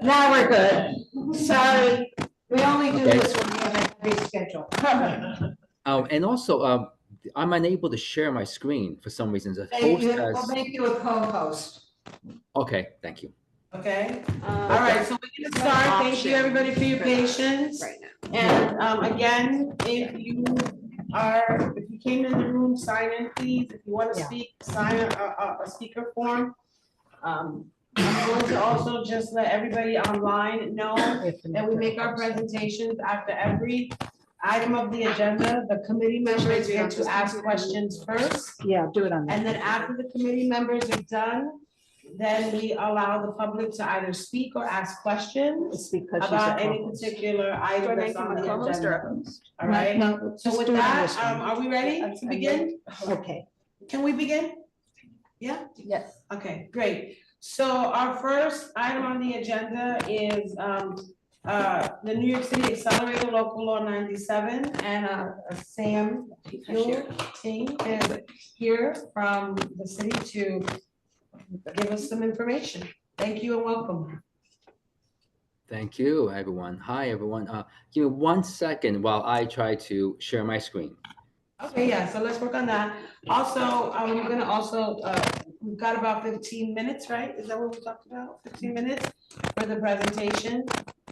Now we're good. Sorry, we only do Okay. this when we have a big schedule. And also, I'm unable to share my screen for some reason. The host We'll has. make you a co-host, Okay, thank you. okay? All right, so we're gonna start. Thank you, everybody, for your patience. Right now. And again, if you came in the room, sign in, please. If you want to Yeah. speak, sign a speaker form. I'm going to also just let everybody online know that we make our presentations after every item of the agenda. The committee members get to ask questions first. Yeah, do it on And that. then after the committee members are done, then we allow the public to either speak or ask questions It's because she's about a any co-host. particular item that's on the agenda. All right, No, so just with do it on that, this one. are we ready to begin? Okay, Can we begin? Yeah? yes. Okay, great. So our first item on the agenda is the New York City Accelerator Local Law 97, and Sam Ting is here from the city to give us some information. Thank you and welcome. Thank you, everyone. Hi, everyone. Give me 1 second while I try to share my screen. Okay, yeah, so let's work on that. Also, I'm gonna also, we've got about 15 minutes, right? Is that what we talked about? 15 minutes for the presentation.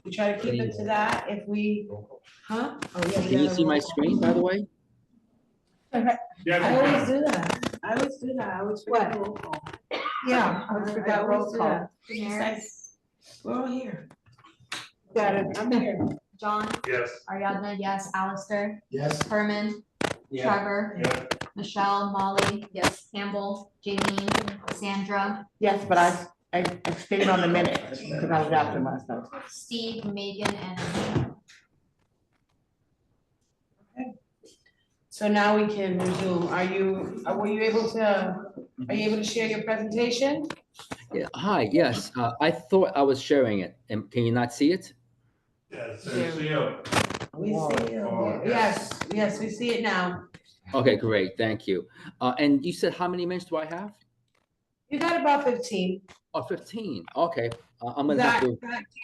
We try to keep it to that if we, huh? Oh, yeah. we Can you gotta see my roll. screen, by the way? I always do that. I always forget the roll call. Yeah, I forgot roll always do call. that. Besides, we're all here. Got it. I'm here. John, Yes. Ariadna, yes, Alistair, Yes. Herman, Trevor, Yeah. Michelle, Molly, yes, Campbell, Jamie, Sandra, Yes, but I stayed on the minute because I was after myself. Steve, Megan, and So now we can resume. Were you able to share your presentation? Yeah. Hi. Yes. I thought I was sharing it. And can you not see it? Yes, see you. We see you. Yes, we see it now. Okay. Great. Thank you. And you said how many minutes do I have? You got about 15. Oh, 15. Okay. I'm You gonna have to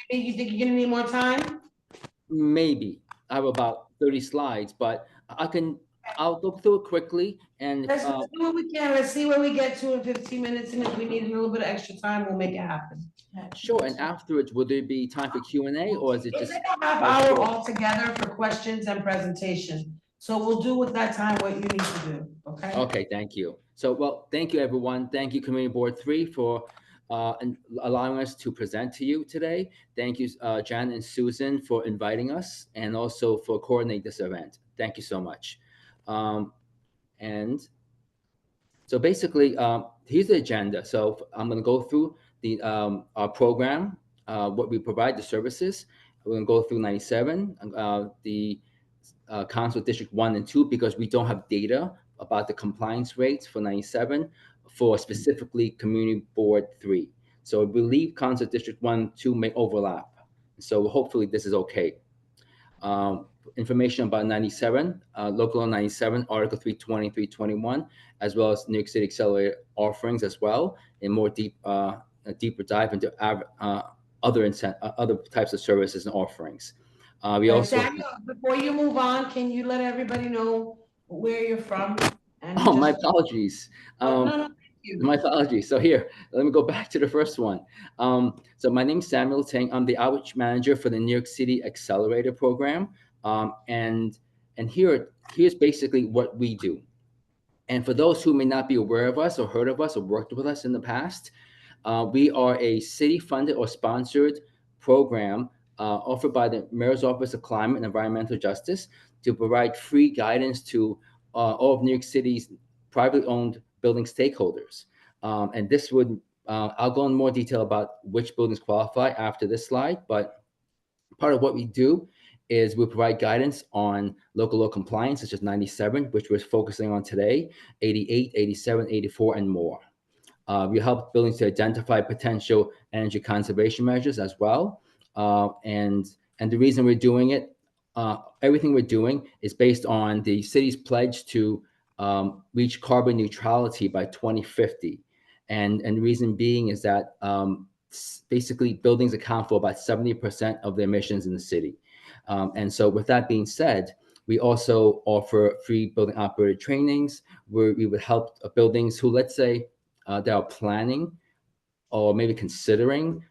think you're gonna need more time? maybe. I have about 30 slides, but I'll look through it quickly and Let's do what we can. Let's see where we get to in 15 minutes, and if we need a little bit of extra time, we'll make it happen. sure. And afterwards, will there be time for Q&A or is it It's just? like a half hour altogether for questions and presentation. So we'll do with that time what you need to do, okay? Okay, thank you. So, well, thank you, everyone. Thank you, Community Board 3, for allowing us to present to you today. Thank you, Jan and Susan, for inviting us and also for coordinating this event. Thank you so much. And so basically, here's the agenda. So I'm going to go through our program, what we provide, the services. We're going to go through 97, the Council District 1 and 2, because we don't have data about the compliance rates for 97 for specifically Community Board 3. So I believe Council District 1 and 2 may overlap. So hopefully this is okay. Information about 97, Local Law 97, Article 320, 321, as well as New York City Accelerator offerings as well, and more a deeper dive into other types of services and offerings. We also. Samuel, before you move on, can you let everybody know where you're from? And Oh, my just- apologies. No, thank you. My apologies. So here, let me go back to the first one. So my name is Samuel Ting. I'm the outreach manager for the New York City Accelerator program. And here's basically what we do. And for those who may not be aware of us or heard of us or worked with us in the past, we are a city-funded or sponsored program offered by the Mayor's Office of Climate and Environmental Justice to provide free guidance to all of New York City's privately owned building stakeholders. And this would, I'll go in more detail about which buildings qualify after this slide, but part of what we do is we provide guidance on local law compliance, such as 97, which we're focusing on today, 88, 87, 84, and more. We help buildings to identify potential energy conservation measures as well. And the reason we're doing it, everything we're doing is based on the city's pledge to reach carbon neutrality by 2050. And the reason being is that basically buildings account for about 70% of the emissions in the city. And so with that being said, we also offer free building operator trainings where we would help buildings who, let's say, they are planning or maybe considering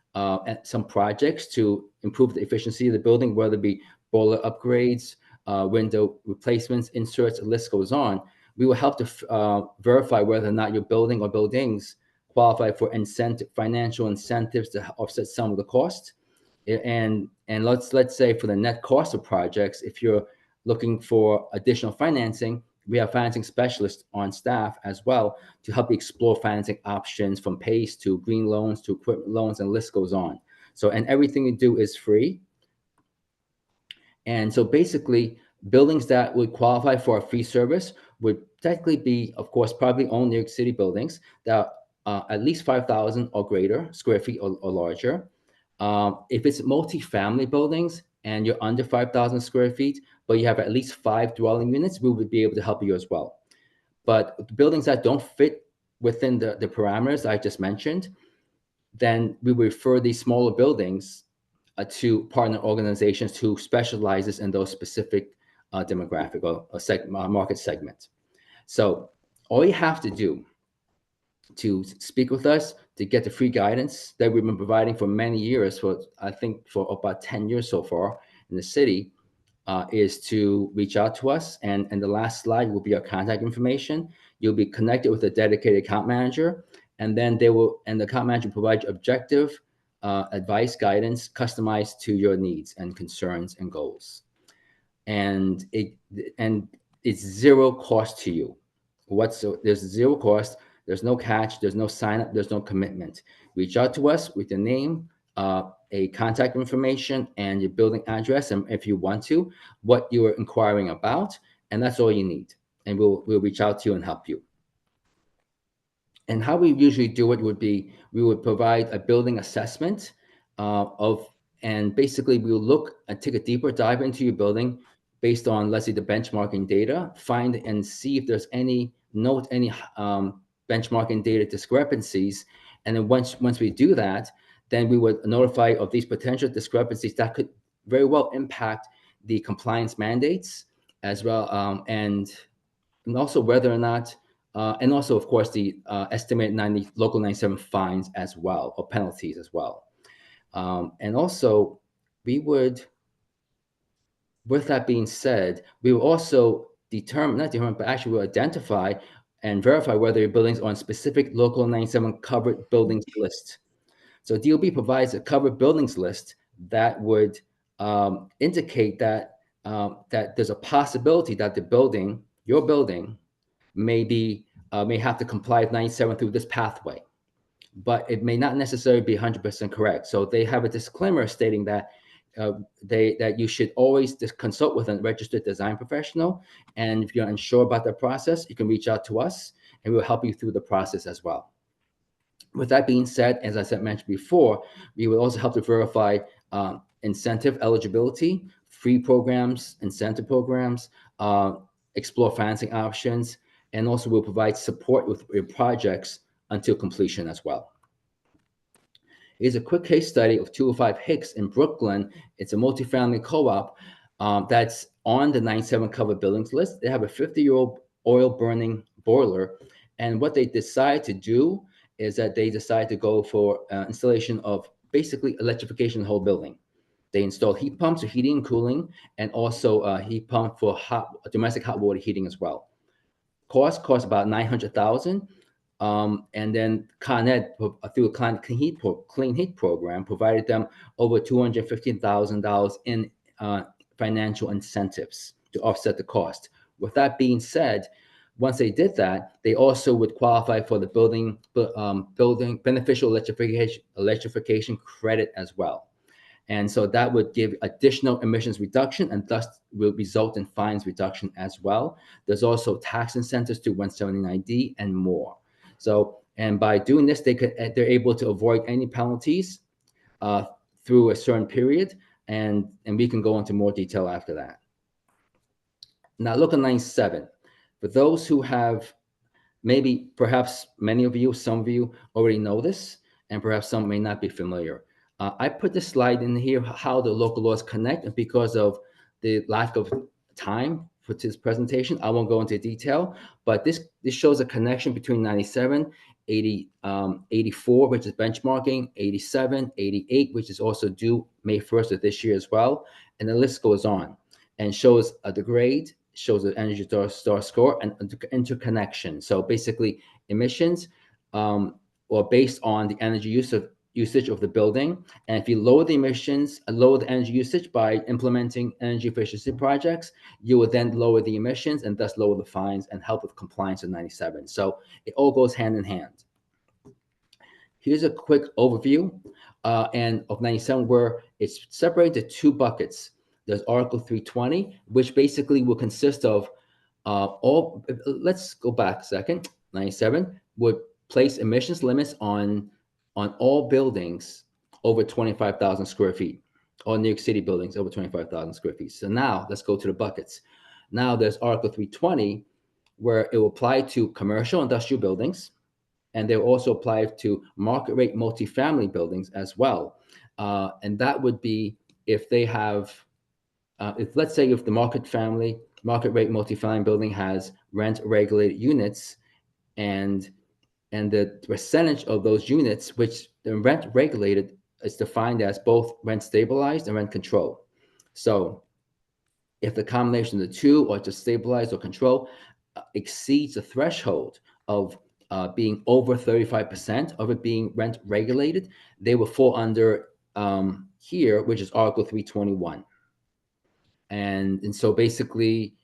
some projects to improve the efficiency of the building, whether it be boiler upgrades, window replacements, inserts, the list goes on. We will help to verify whether or not your building or buildings qualify for financial incentives to offset some of the cost. And let's say for the net cost of projects, if you're looking for additional financing, we have financing specialists on staff as well to help you explore financing options from PACE to green loans to equipment loans, and the list goes on. So, and everything you do is free. And so basically, buildings that would qualify for a free service would technically be, of course, probably own New York City buildings that are at least 5,000 or greater square feet or larger. If it's multi-family buildings and you're under 5,000 square feet, but you have at least 5 dwelling units, we would be able to help you as well. But the buildings that don't fit within the parameters I just mentioned, then we refer these smaller buildings to partner organizations who specializes in those specific demographic or market segments. So all you have to do to speak with us to get the free guidance that we've been providing for many years, for I think for about 10 years so far in the city, is to reach out to us. And the last slide will be our contact information. You'll be connected with a dedicated account manager, and then the account manager provide you objective advice, guidance, customized to your needs and concerns and goals. And it's zero cost to you. There's zero cost. There's no catch. There's no sign up. There's no commitment. Reach out to us with your name, a contact information, and your building address, and if you want to, what you are inquiring about, and that's all you need. And we'll reach out to you and help you. And how we usually do it would be we would provide a building assessment and basically we will look and take a deeper dive into your building based on, let's say, the benchmarking data, find and see if there's any benchmarking data discrepancies. And then once we do that, then we would notify of these potential discrepancies that could very well impact the compliance mandates as well, and also whether or not, and also of course the estimated local 97 fines as well, or penalties as well. And also we would, with that being said, we will also actually will identify and verify whether your buildings are on specific local 97 covered buildings list. So DOB provides a covered buildings list that would indicate that that there's a possibility that your building, may have to comply with 97 through this pathway, but it may not necessarily be 100% correct. So they have a disclaimer stating that that you should always consult with a registered design professional, and if you're unsure about the process, you can reach out to us, and we'll help you through the process as well. With that being said, as I mentioned before, we will also help to verify incentive eligibility, free programs, incentive programs, explore financing options, and also we'll provide support with your projects until completion as well. Here's a quick case study of 205 Hicks in Brooklyn. It's a multifamily co-op that's on the 97 covered buildings list. They have a 50-year-old oil burning boiler, and what they decide to do is that they decide to go for installation of basically electrification of the whole building. They install heat pumps for heating and cooling, and also a heat pump for domestic hot water heating as well. Cost about $900,000. And then Con Ed, through a clean heat program, provided them over $215,000 in financial incentives to offset the cost. With that being said, once they did that, they also would qualify for the building beneficial electrification credit as well. And so that would give additional emissions reduction and thus will result in fines reduction as well. There's also tax incentives to 179D and more. So, and by doing this, they're able to avoid any penalties through a certain period, and we can go into more detail after that. Now look at 97. For those who have, perhaps many of you, some of you already know this, and perhaps some may not be familiar. I put this slide in here, how the local laws connect, and because of the lack of time for this presentation, I won't go into detail, but this shows a connection between 97, 80, 84, which is benchmarking, 87, 88, which is also due May 1st of this year as well, and the list goes on, and shows the grade, shows the Energy Star score, and interconnection. So basically, emissions or based on the energy usage of the building. And if you lower the emissions, lower the energy usage by implementing energy efficiency projects, you will then lower the emissions and thus lower the fines and help with compliance of 97. So it all goes hand in hand. Here's a quick overview and of 97, where it's separated into two buckets. There's Article 320, which basically will consist of all, let's go back a second. 97 would place emissions limits on all buildings over 25,000 square feet, all New York City buildings over 25,000 square feet. So now let's go to the buckets. Now there's Article 320, where it will apply to commercial industrial buildings, and they will also apply to market rate multifamily buildings as well. And that would be if they have, if let's say if the market rate multifamily building has rent regulated units, and the percentage of those units, which the rent regulated is defined as both rent stabilized and rent control. So if the combination of the two, or just stabilized or control, exceeds the threshold of being over 35% of it being rent regulated, they will fall under here, which is Article 321. And so basically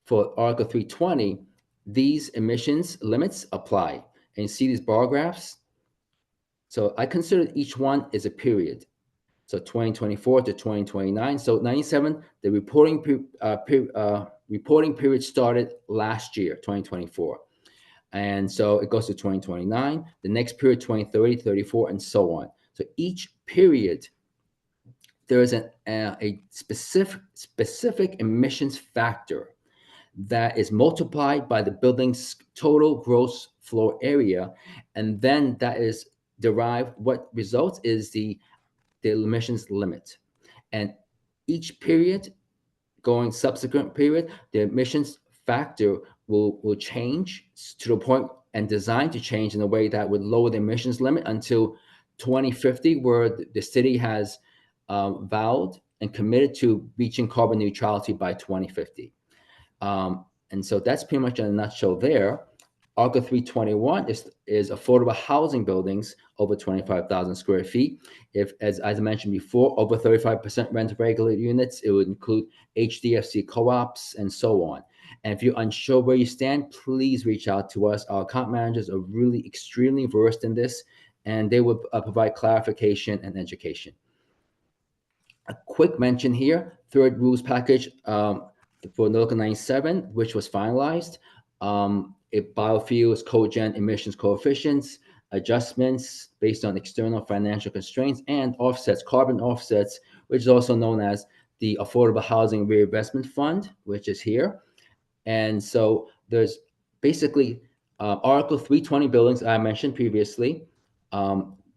for Article 320, these emissions limits apply. And you see these bar graphs. So I consider each one is a period. So 2024 to 2029. So 97, the reporting period started last year, 2024. And so it goes to 2029, the next period, 2030, 34, and so on. So each period, there is a specific emissions factor that is multiplied by the building's total gross floor area, and then that is derived, what results is the emissions limit. And each period, going subsequent period, the emissions factor will change to the point and designed to change in a way that would lower the emissions limit until 2050, where the city has vowed and committed to reaching carbon neutrality by 2050. And so that's pretty much in a nutshell there. Article 321 is affordable housing buildings over 25,000 square feet. If, as I mentioned before, over 35% rent regulated units, it would include HDFC co-ops and so on. And if you're unsure where you stand, please reach out to us. Our account managers are really extremely versed in this, and they will provide clarification and education. A quick mention here, third rules package for Local 97, which was finalized. If biofuels, cogen emissions coefficients, adjustments based on external financial constraints, and offsets, carbon offsets, which is also known as the Affordable Housing Reinvestment Fund, which is here. And so there's basically Article 320 buildings I mentioned previously.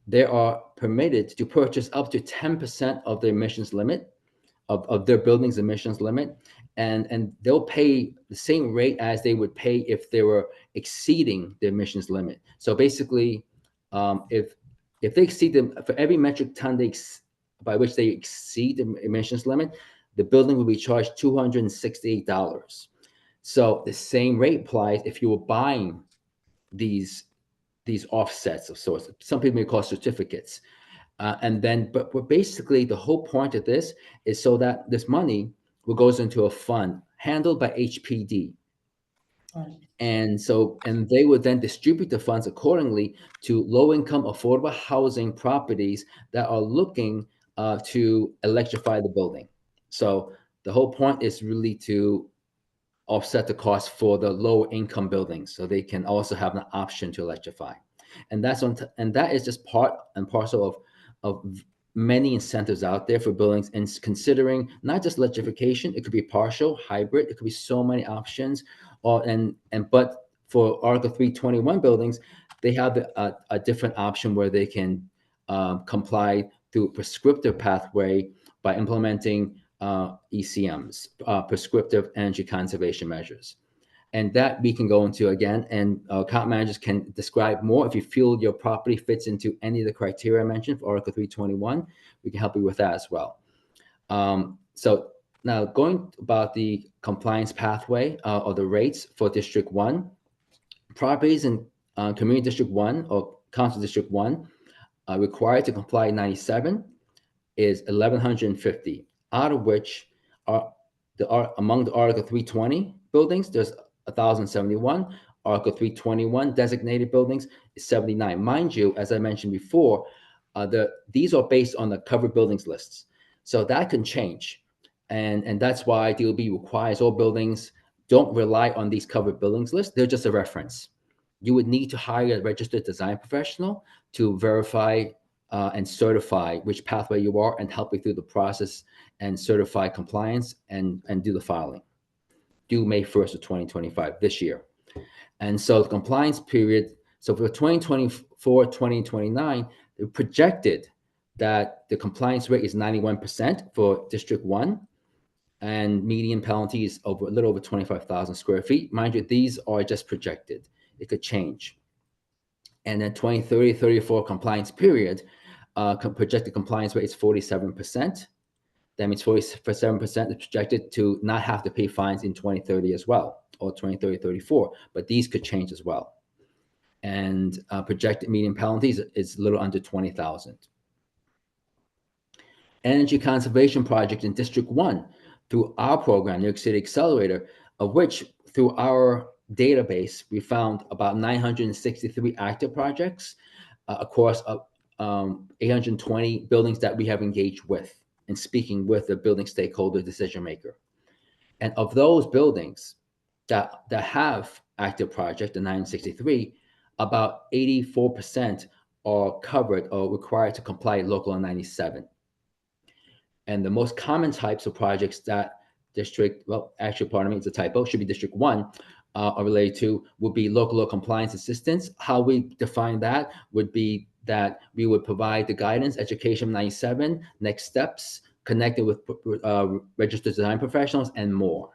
They are permitted to purchase up to 10% of the emissions limit, of their building's emissions limit. And they'll pay the same rate as they would pay if they were exceeding the emissions limit. So basically, if they exceed them, for every metric ton by which they exceed the emissions limit, the building will be charged $268. So the same rate applies if you were buying these offsets of sorts. Some people may call certificates. And then, but basically the whole point of this is so that this money goes into a fund handled by HPD. And so, and they would then distribute the funds accordingly to low-income affordable housing properties that are looking to electrify the building. So the whole point is really to offset the cost for the low-income buildings, so they can also have an option to electrify. And that's and that is just part and parcel of many incentives out there for buildings, and considering not just electrification, it could be partial, hybrid, it could be so many options, but for Article 321 buildings, they have a different option where they can comply through a prescriptive pathway by implementing ECMs, prescriptive energy conservation measures. And that we can go into again, and account managers can describe more. If you feel your property fits into any of the criteria I mentioned for Article 321, we can help you with that as well. So now going about the compliance pathway or the rates for District 1, properties in Community District 1 or Council District 1 required to comply 97 is 1,150, out of which among the Article 320 buildings, there's 1,071. Article 321 designated buildings is 79. Mind you, as I mentioned before, these are based on the covered buildings lists. So that can change. And that's why DOB requires all buildings don't rely on these covered buildings lists. They're just a reference. You would need to hire a registered design professional to verify and certify which pathway you are and help you through the process and certify compliance and do the filing. Due May 1st of 2025, this year. And so the compliance period, so for 2024, 2029, it projected that the compliance rate is 91% for District 1 and median penalties over a little over 25,000 square feet. Mind you, these are just projected. It could change. And then 2030, 34 compliance period, projected compliance rate is 47%. That means 47% is projected to not have to pay fines in 2030 as well, or 2030, 34, but these could change as well. And projected median penalties is a little under 20,000. Energy conservation project in District 1 through our program, New York City Accelerator, of which through our database, we found about 963 active projects across 820 buildings that we have engaged with and speaking with the building stakeholder decision maker. And of those buildings that have active project, the 963, about 84% are covered or required to comply local law 97. And the most common types of projects that district, well, actually, pardon me, it's a typo, should be District 1, are related to would be local law compliance assistance. How we define that would be that we would provide the guidance, education 97, next steps, connected with registered design professionals and more.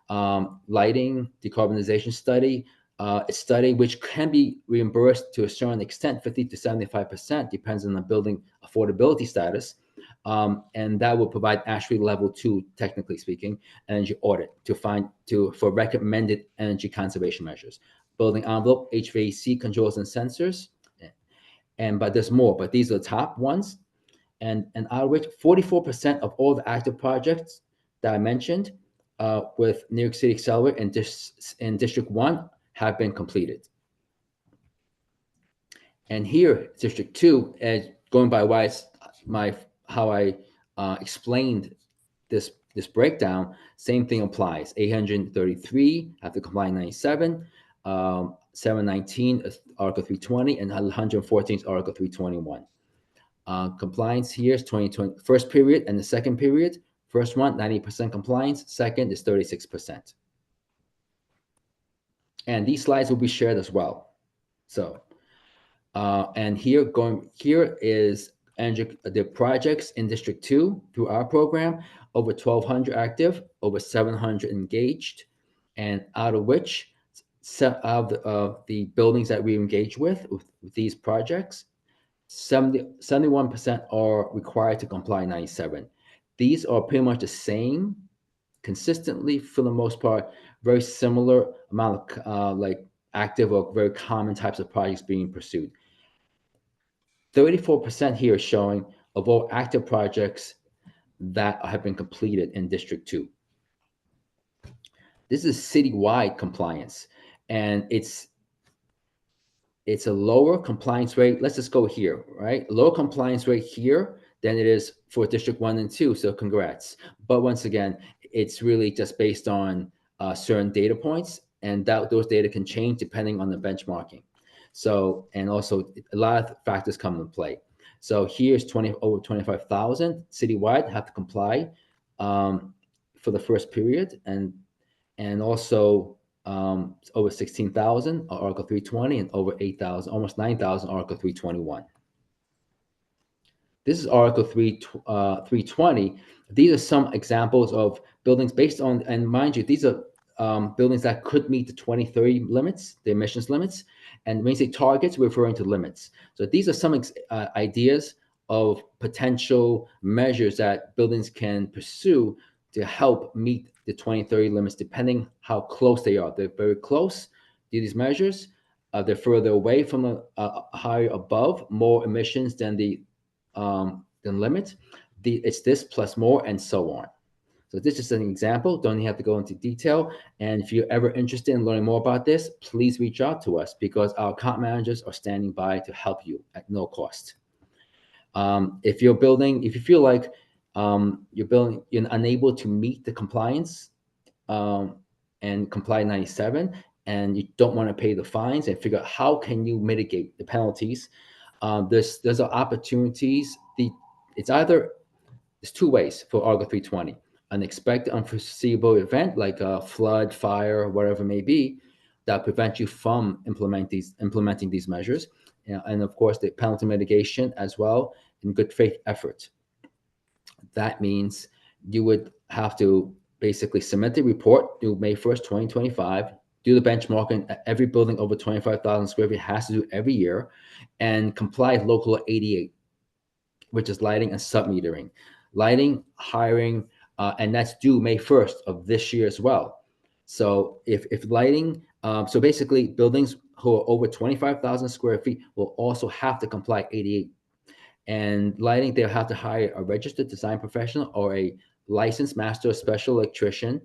Lighting, decarbonization study, a study which can be reimbursed to a certain extent, 50 to 75%, depends on the building affordability status. And that will provide actually level 2, technically speaking, energy audit for recommended energy conservation measures. Building envelope, HVAC controls and sensors, but there's more, but these are the top ones. And out of which 44% of all the active projects that I mentioned with New York City Accelerator in District 1 have been completed. And here, District 2, going by how I explained this breakdown, same thing applies. 833 have to comply 97, 719 is Article 320, and 114 is Article 321. Compliance here is 2020, first period and the second period. First one, 90% compliance. Second is 36%. And these slides will be shared as well. So, and here is the projects in District 2 through our program, over 1,200 active, over 700 engaged, and out of which, of the buildings that we engage with these projects, 71% are required to comply 97. These are pretty much the same, consistently for the most part, very similar amount of like active or very common types of projects being pursued. 34% here is showing of all active projects that have been completed in District 2. This is citywide compliance, and it's a lower compliance rate. Let's just go here, right? Low compliance rate here than it is for District 1 and 2, so congrats. But once again, it's really just based on certain data points, and those data can change depending on the benchmarking. So, and also a lot of factors come into play. So here's over 25,000 citywide have to comply for the first period, and also over 16,000 are Article 320, and over 8,000, almost 9,000, Article 321. This is Article 320. These are some examples of buildings based on, and mind you, these are buildings that could meet the 2030 limits, the emissions limits. And when you say targets, we're referring to limits. So these are some ideas of potential measures that buildings can pursue to help meet the 2030 limits, depending how close they are. They're very close to these measures. They're further away from the higher above, more emissions than the limit. It's this plus more, and so on. So this is an example. Don't have to go into detail. And if you're ever interested in learning more about this, please reach out to us, because our account managers are standing by to help you at no cost. If you feel like you're unable to meet the compliance and comply 97, and you don't want to pay the fines and figure out how can you mitigate the penalties, there's opportunities. There's two ways for Article 320. Unexpected, unforeseeable event like a flood, fire, whatever it may be, that prevent you from implementing these measures. And of course, the penalty mitigation as well in good faith effort. That means you would have to basically submit the report due May 1st, 2025, do the benchmarking at every building over 25,000 square feet has to do every year, and comply with Local 88, which is lighting and sub-metering. Lighting, hiring, and that's due May 1st of this year as well. So if lighting, so basically buildings who are over 25,000 square feet will also have to comply 88. And lighting, they'll have to hire a registered design professional or a licensed master or special electrician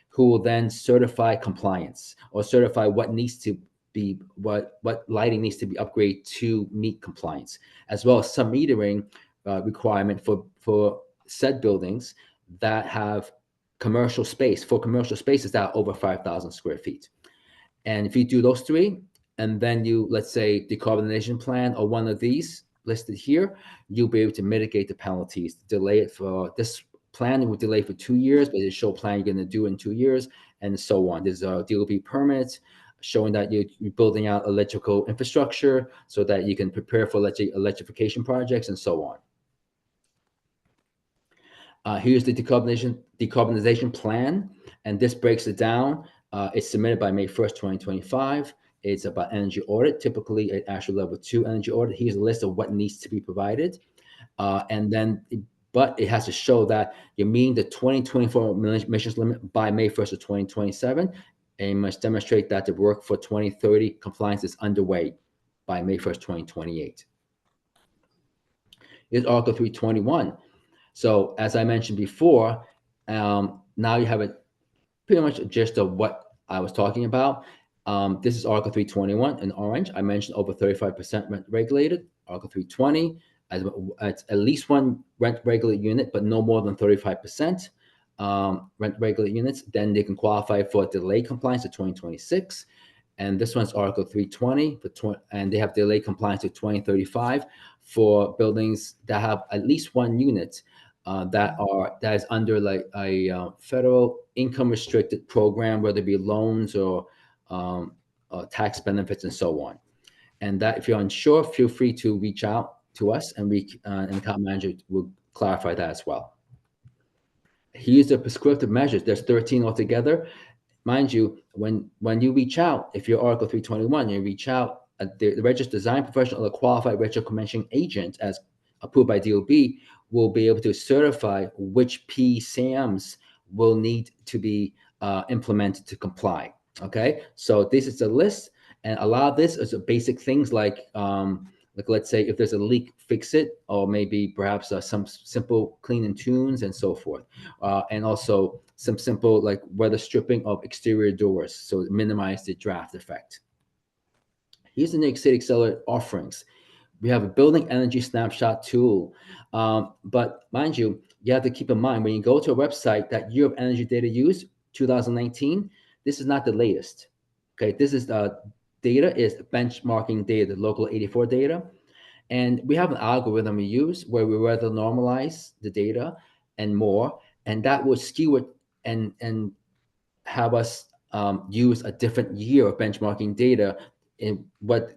who will then certify compliance or certify what needs to be, what lighting needs to be upgraded to meet compliance, as well as some metering requirement for said buildings that have commercial space, for commercial spaces that are over 5,000 square feet. And if you do those three, and then you, let's say, decarbonization plan or one of these listed here, you'll be able to mitigate the penalties, delay it for this plan. It would delay for 2 years, but it's show plan you're going to do in 2 years, and so on. There's a DOB permit showing that you're building out electrical infrastructure so that you can prepare for electrification projects and so on. Here's the decarbonization plan, and this breaks it down. It's submitted by May 1st, 2025. It's about energy audit, typically at ASHRAE level 2 energy audit. Here's a list of what needs to be provided. But it has to show that you're meeting the 2024 emissions limit by May 1st of 2027, and you must demonstrate that the work for 2030 compliance is underway by May 1st, 2028. Here's Article 321. So as I mentioned before, now you have pretty much a gist of what I was talking about. This is Article 321 in orange. I mentioned over 35% rent regulated. Article 320, it's at least one rent regulated unit, but no more than 35% rent regulated units. Then they can qualify for delay compliance to 2026. And this one's Article 320, and they have delay compliance to 2035 for buildings that have at least one unit that is under like a federal income restricted program, whether it be loans or tax benefits and so on. And that, if you're unsure, feel free to reach out to us, and the account manager will clarify that as well. Here's the prescriptive measures. There's 13 altogether. Mind you, when you reach out, if you're Article 321, you reach out, the registered design professional or the qualified registered commissioning agent, as approved by DOB, will be able to certify which PSAMs will need to be implemented to comply. Okay, so this is a list, and a lot of this is basic things like let's say if there's a leak, fix it, or maybe perhaps some simple clean and tunes and so forth, and also some simple like weather stripping of exterior doors, so minimize the draft effect. Here's the New York City Accelerator offerings. We have a building energy snapshot tool, but mind you, you have to keep in mind when you go to a website that year of energy data use 2019. This is not the latest. Okay, this is data is benchmarking data, the Local 84 data, and we have an algorithm we use where we rather normalize the data and more, and that will skew it and have us use a different year of benchmarking data in what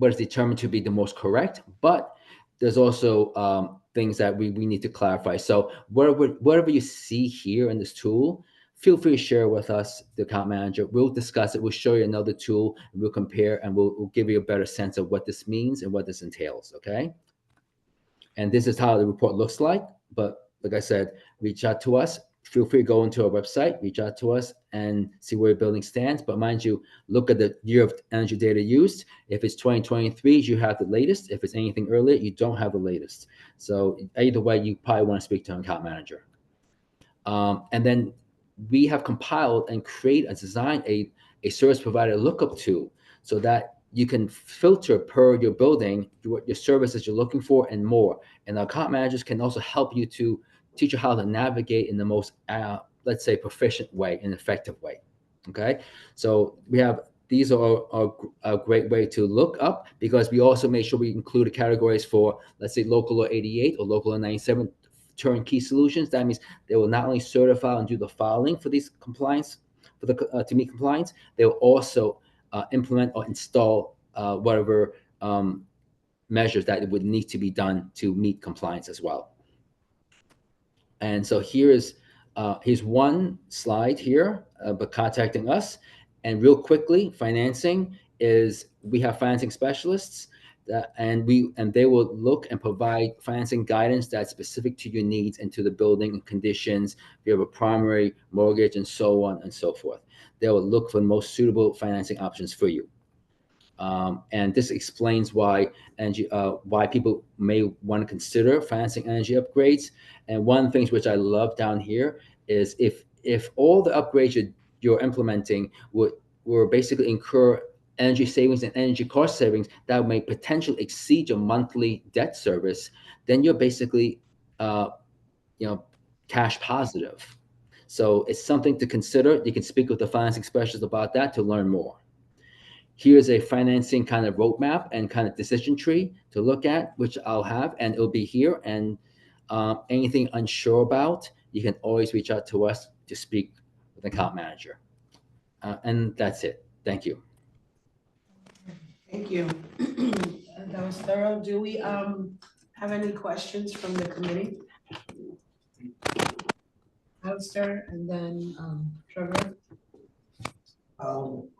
is determined to be the most correct, but there's also things that we need to clarify. So whatever you see here in this tool, feel free to share with us, the account manager. We'll discuss it. We'll show you another tool, and we'll compare, and we'll give you a better sense of what this means and what this entails, okay? And this is how the report looks like. But like I said, reach out to us. Feel free to go into our website, reach out to us, and see where your building stands. But mind you, look at the year of energy data used. If it's 2023, you have the latest. If it's anything earlier, you don't have the latest. So either way, you probably want to speak to an account manager. And then we have compiled and designed a service provider lookup tool so that you can filter per your building, your services you're looking for, and more. And our account managers can also help you to teach you how to navigate in the most, let's say, proficient way and effective way. Okay, so these are a great way to look up, because we also make sure we include categories for, let's say, local law 88 or local law 97 turnkey solutions. That means they will not only certify and do the filing for these compliance, to meet compliance, they will also implement or install whatever measures that would need to be done to meet compliance as well. And so here's one slide here, but contacting us. And real quickly, financing is, we have financing specialists and they will look and provide financing guidance that's specific to your needs and to the building and conditions. If you have a primary mortgage and so on and so forth, they will look for the most suitable financing options for you. And this explains why people may want to consider financing energy upgrades. And one of the things which I love down here is if all the upgrades you're implementing were basically incur energy savings and energy cost savings that may potentially exceed your monthly debt service, then you're basically cash positive. So it's something to consider. You can speak with the financing specialist about that to learn more. Here's a financing kind of roadmap and kind of decision tree to look at, which I'll have, and it'll be here. And anything unsure about, you can always reach out to us to speak with an account manager. And that's it. Thank you. Thank you. That was thorough. Do we have any questions from the committee? Alistair and then Trevor.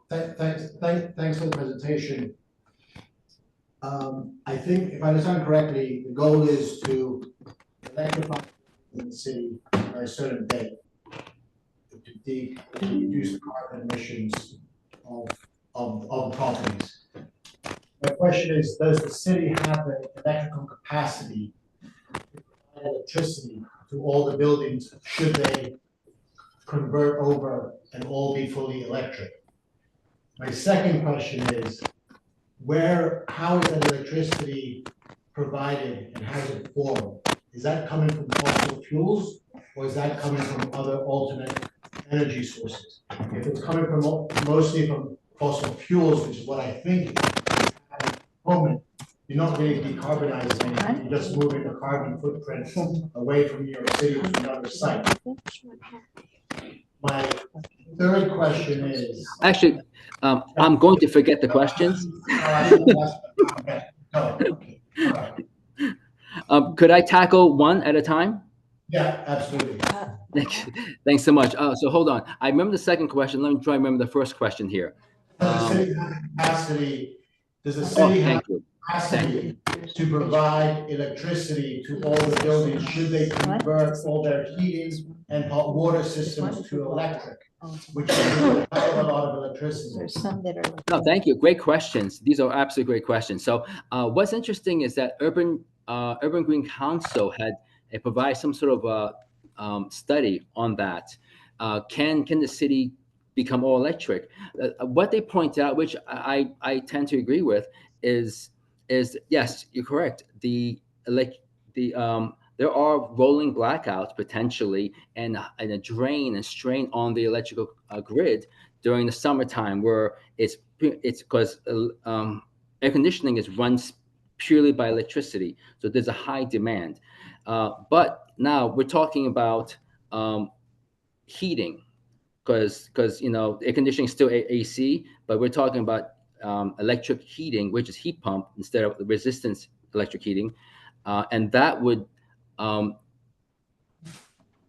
Thanks for the presentation. I think, if I understand correctly, the goal is to electrify the city by a certain date to reduce the carbon emissions of properties. My question is, does the city have the electrical capacity to provide electricity to all the buildings should they convert over and all be fully electric? My second question is, how is that electricity provided and how is it formed? Is that coming from fossil fuels or is that coming from other alternate energy sources? If it's coming mostly from fossil fuels, which is what I think at the moment, you're not really decarbonizing anything, you're just moving the carbon footprint away from New York City to another site. My third question is... Actually, I'm going to forget the questions. Could I tackle one at a time? Yeah, absolutely. Thanks so much. So hold on. I remember the second question. Let me try to remember the first question here. Does the city have capacity to provide electricity to all the buildings should they convert all their heating and hot water systems to electric, which is a lot of electricity? No, thank you. Great questions. These are absolutely great questions. So what's interesting is that Urban Green Council had provided some sort of study on that. Can the city become all electric? What they point out, which I tend to agree with, is yes, you're correct. There are rolling blackouts potentially, and a drain and strain on the electrical grid during the summertime, where it's because air conditioning is run purely by electricity, so there's a high demand. But now we're talking about heating, because you know air conditioning is still AC, but we're talking about electric heating, which is heat pump instead of the resistance electric heating, and that um,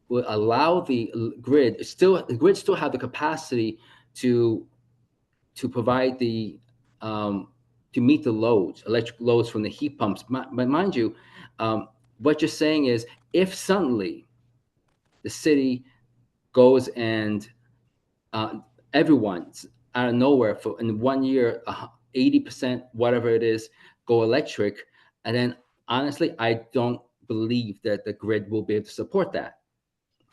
would allow the grid still have the capacity to provide the to meet the loads, electric loads from the heat pumps. But mind you, what you're saying is if suddenly the city goes and everyone's out of nowhere for in 1 year, 80%, whatever it is, go electric, and then honestly, I don't believe that the grid will be able to support that.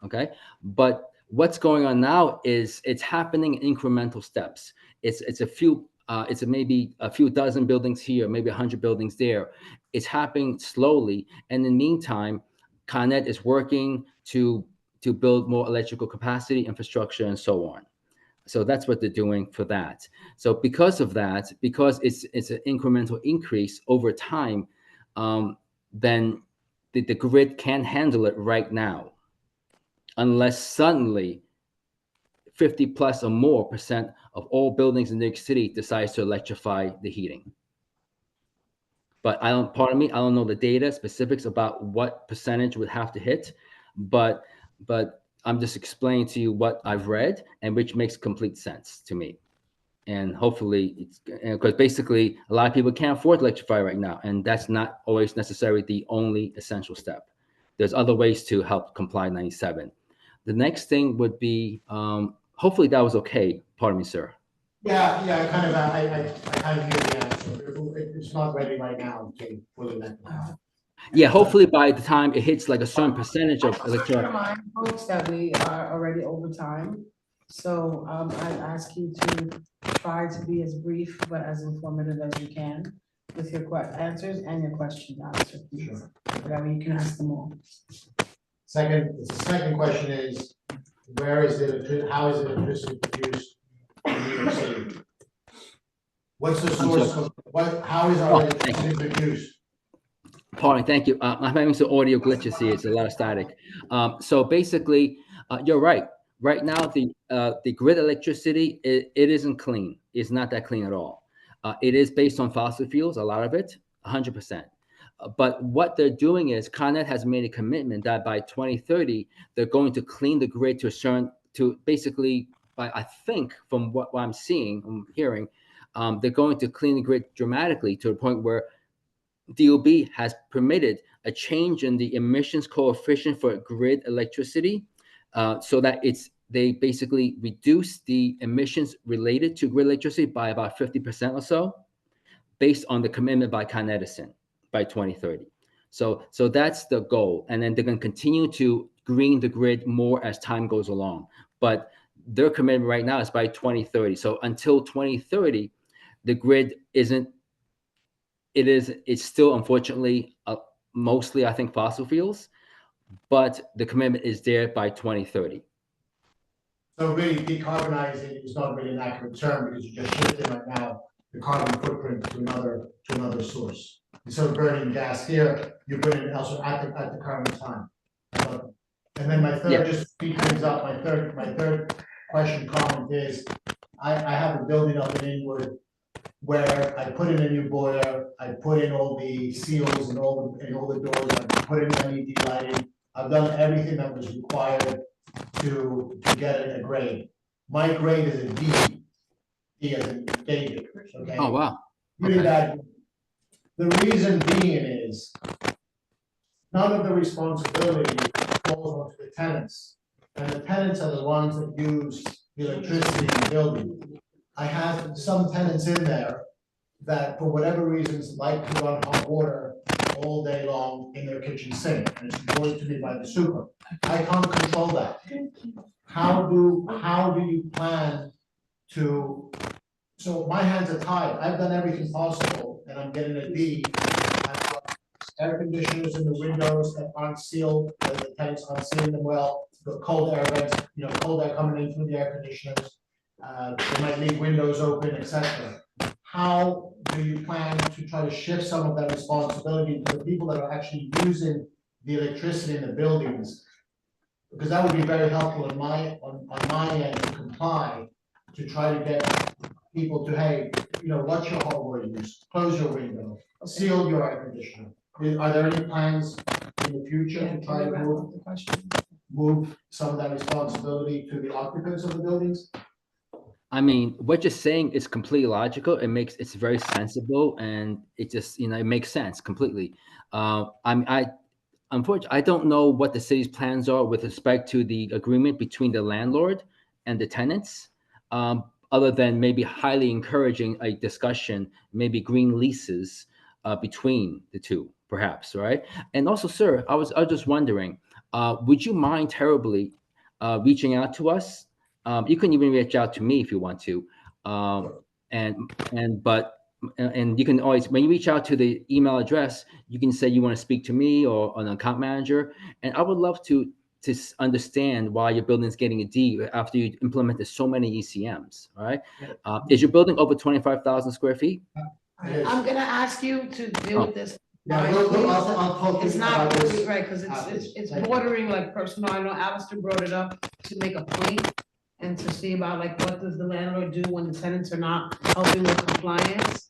Okay, but what's going on now is it's happening in incremental steps. It's a few. It's maybe a few dozen buildings here, maybe 100 buildings there. It's happening slowly, and in the meantime, Con Ed is working to build more electrical capacity, infrastructure, and so on. So that's what they're doing for that. So because of that, because it's an incremental increase over time, then the grid can't handle it right now, unless suddenly 50 plus or more percent of all buildings in New York City decides to electrify the heating. But I don't know the data specifics about what percentage would have to hit, but I'm just explaining to you what I've read and which makes complete sense to me. And hopefully it's because basically a lot of people can't afford to electrify right now, and that's not always necessarily the only essential step. There's other ways to help comply 97. The next thing would be, hopefully that was okay. Pardon me, sir. Yeah, I kind of hear the answer. It's not ready right now to fully let them. Yeah, hopefully by the time it hits like a certain percentage of Just to electric. remind folks that we are already over time. So I'd ask you to try to be as brief but as informative as you can with your answers and your questions answered. Sure. Whatever you can ask them all. The second question is, how is electricity produced in New York City? What's the source of, how is our electricity produced? Pardon, thank you. I'm having some audio glitches here. It's a lot of static. So basically, you're right. Right now, the grid electricity, it isn't clean. It's not that clean at all. It is based on fossil fuels, a lot of it, 100%. But what they're doing is Con Ed has made a commitment that by 2030, they're going to clean the grid to basically, I think from what I'm seeing, I'm hearing, they're going to clean the grid dramatically to a point where DOB has permitted a change in the emissions coefficient for grid electricity, so that they basically reduce the emissions related to grid electricity by about 50% or so, based on the commitment by Con Edison by 2030. So that's the goal, and then they're going to continue to green the grid more as time goes along. But their commitment right now is by 2030. So until 2030, the grid it's still unfortunately mostly, I think, fossil fuels, but the commitment is there by 2030. So really decarbonizing is not really an accurate term because you're just shifting right now the carbon footprint to another source. Instead of burning gas here, you put it elsewhere at the current time. And then my third, just to speed things up, my third comment is, I have a building up in Inwood where I put in a new boiler, I put in all the seals and all the doors, I put in LED lighting. I've done everything that was required to get it a grade. My grade is a D. D as in David, okay? Oh, wow. Really bad. The reason being is none of the responsibility falls onto the tenants. And the tenants are the ones that use the electricity in the building. I have some tenants in there that, for whatever reasons, like to run hot water all day long in their kitchen sink, and it's reported to me by the super. I can't control that. How do you plan to? So my hands are tied. I've done everything possible, and I'm getting a D. I've got air conditioners in the windows that aren't sealed, the tenants aren't sealing them well. The cold air vents, cold air coming in through the air conditioners. They might leave windows open, etc. How do you plan to try to shift some of that responsibility to the people that are actually using the electricity in the buildings? Because that would be very helpful on my end to comply, to try to get people to, hey, what's your hallway use? Close your window, seal your air conditioner. Are there any plans in the future to try to move some of that responsibility to the occupants of the buildings? I mean, what you're saying is completely logical. It's very sensible, and it just, it makes sense completely. Unfortunately, I don't know what the city's plans are with respect to the agreement between the landlord and the tenants, other than maybe highly encouraging a discussion, maybe green leases between the two, perhaps, right? And also, sir, I was just wondering, would you mind terribly reaching out to us? You can even reach out to me if you want to, and you can always, when you reach out to the email address, you can say you want to speak to me or an account manager, and I would love to understand why your building is getting a D after you implemented so many ECMs. All right, is your building over 25,000 square feet? I'm gonna ask you to deal with this. Yeah, I'll talk to It's you not about really this. right, because it's bordering like personal. I know Alistair brought it up to make a point and to see about like what does the landlord do when the tenants are not helping with compliance.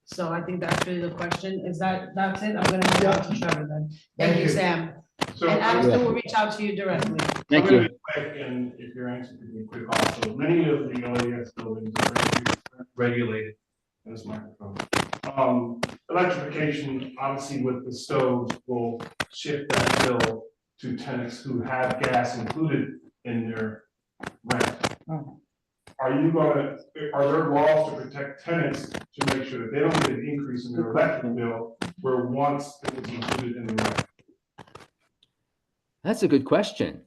So I think that's really the question. That's it? I'm gonna hand it out to Trevor then. Thank you, Sam. So And I'm Alistair will reach out to you directly. Thank gonna you. be quick, and if your answer could be quick also, many of the OES buildings are regulated. in this microphone. Electrification, obviously with the stoves, will shift that bill to tenants who have gas included in their rent. Are there laws to protect tenants to make sure that they don't get an increase in their electric bill where once it was included in the rent? That's a good question.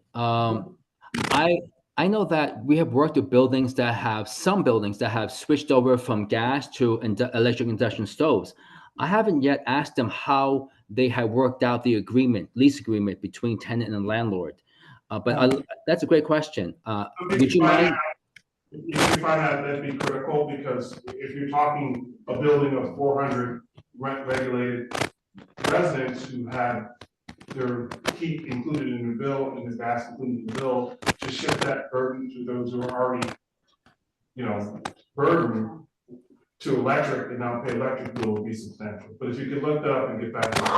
I know that we have worked with buildings that have switched over from gas to electric induction stoves. I haven't yet asked them how they have worked out the lease agreement between tenant and landlord. But that's a great question. Would you mind? If you find out, that'd be critical, because if you're talking a building of 400 rent regulated residents who have their heat included in the bill and the gas included in the bill, to shift that burden to those who are already, burdened to electric and now pay electric bill would be substantial. But if you could look that up and get back to me.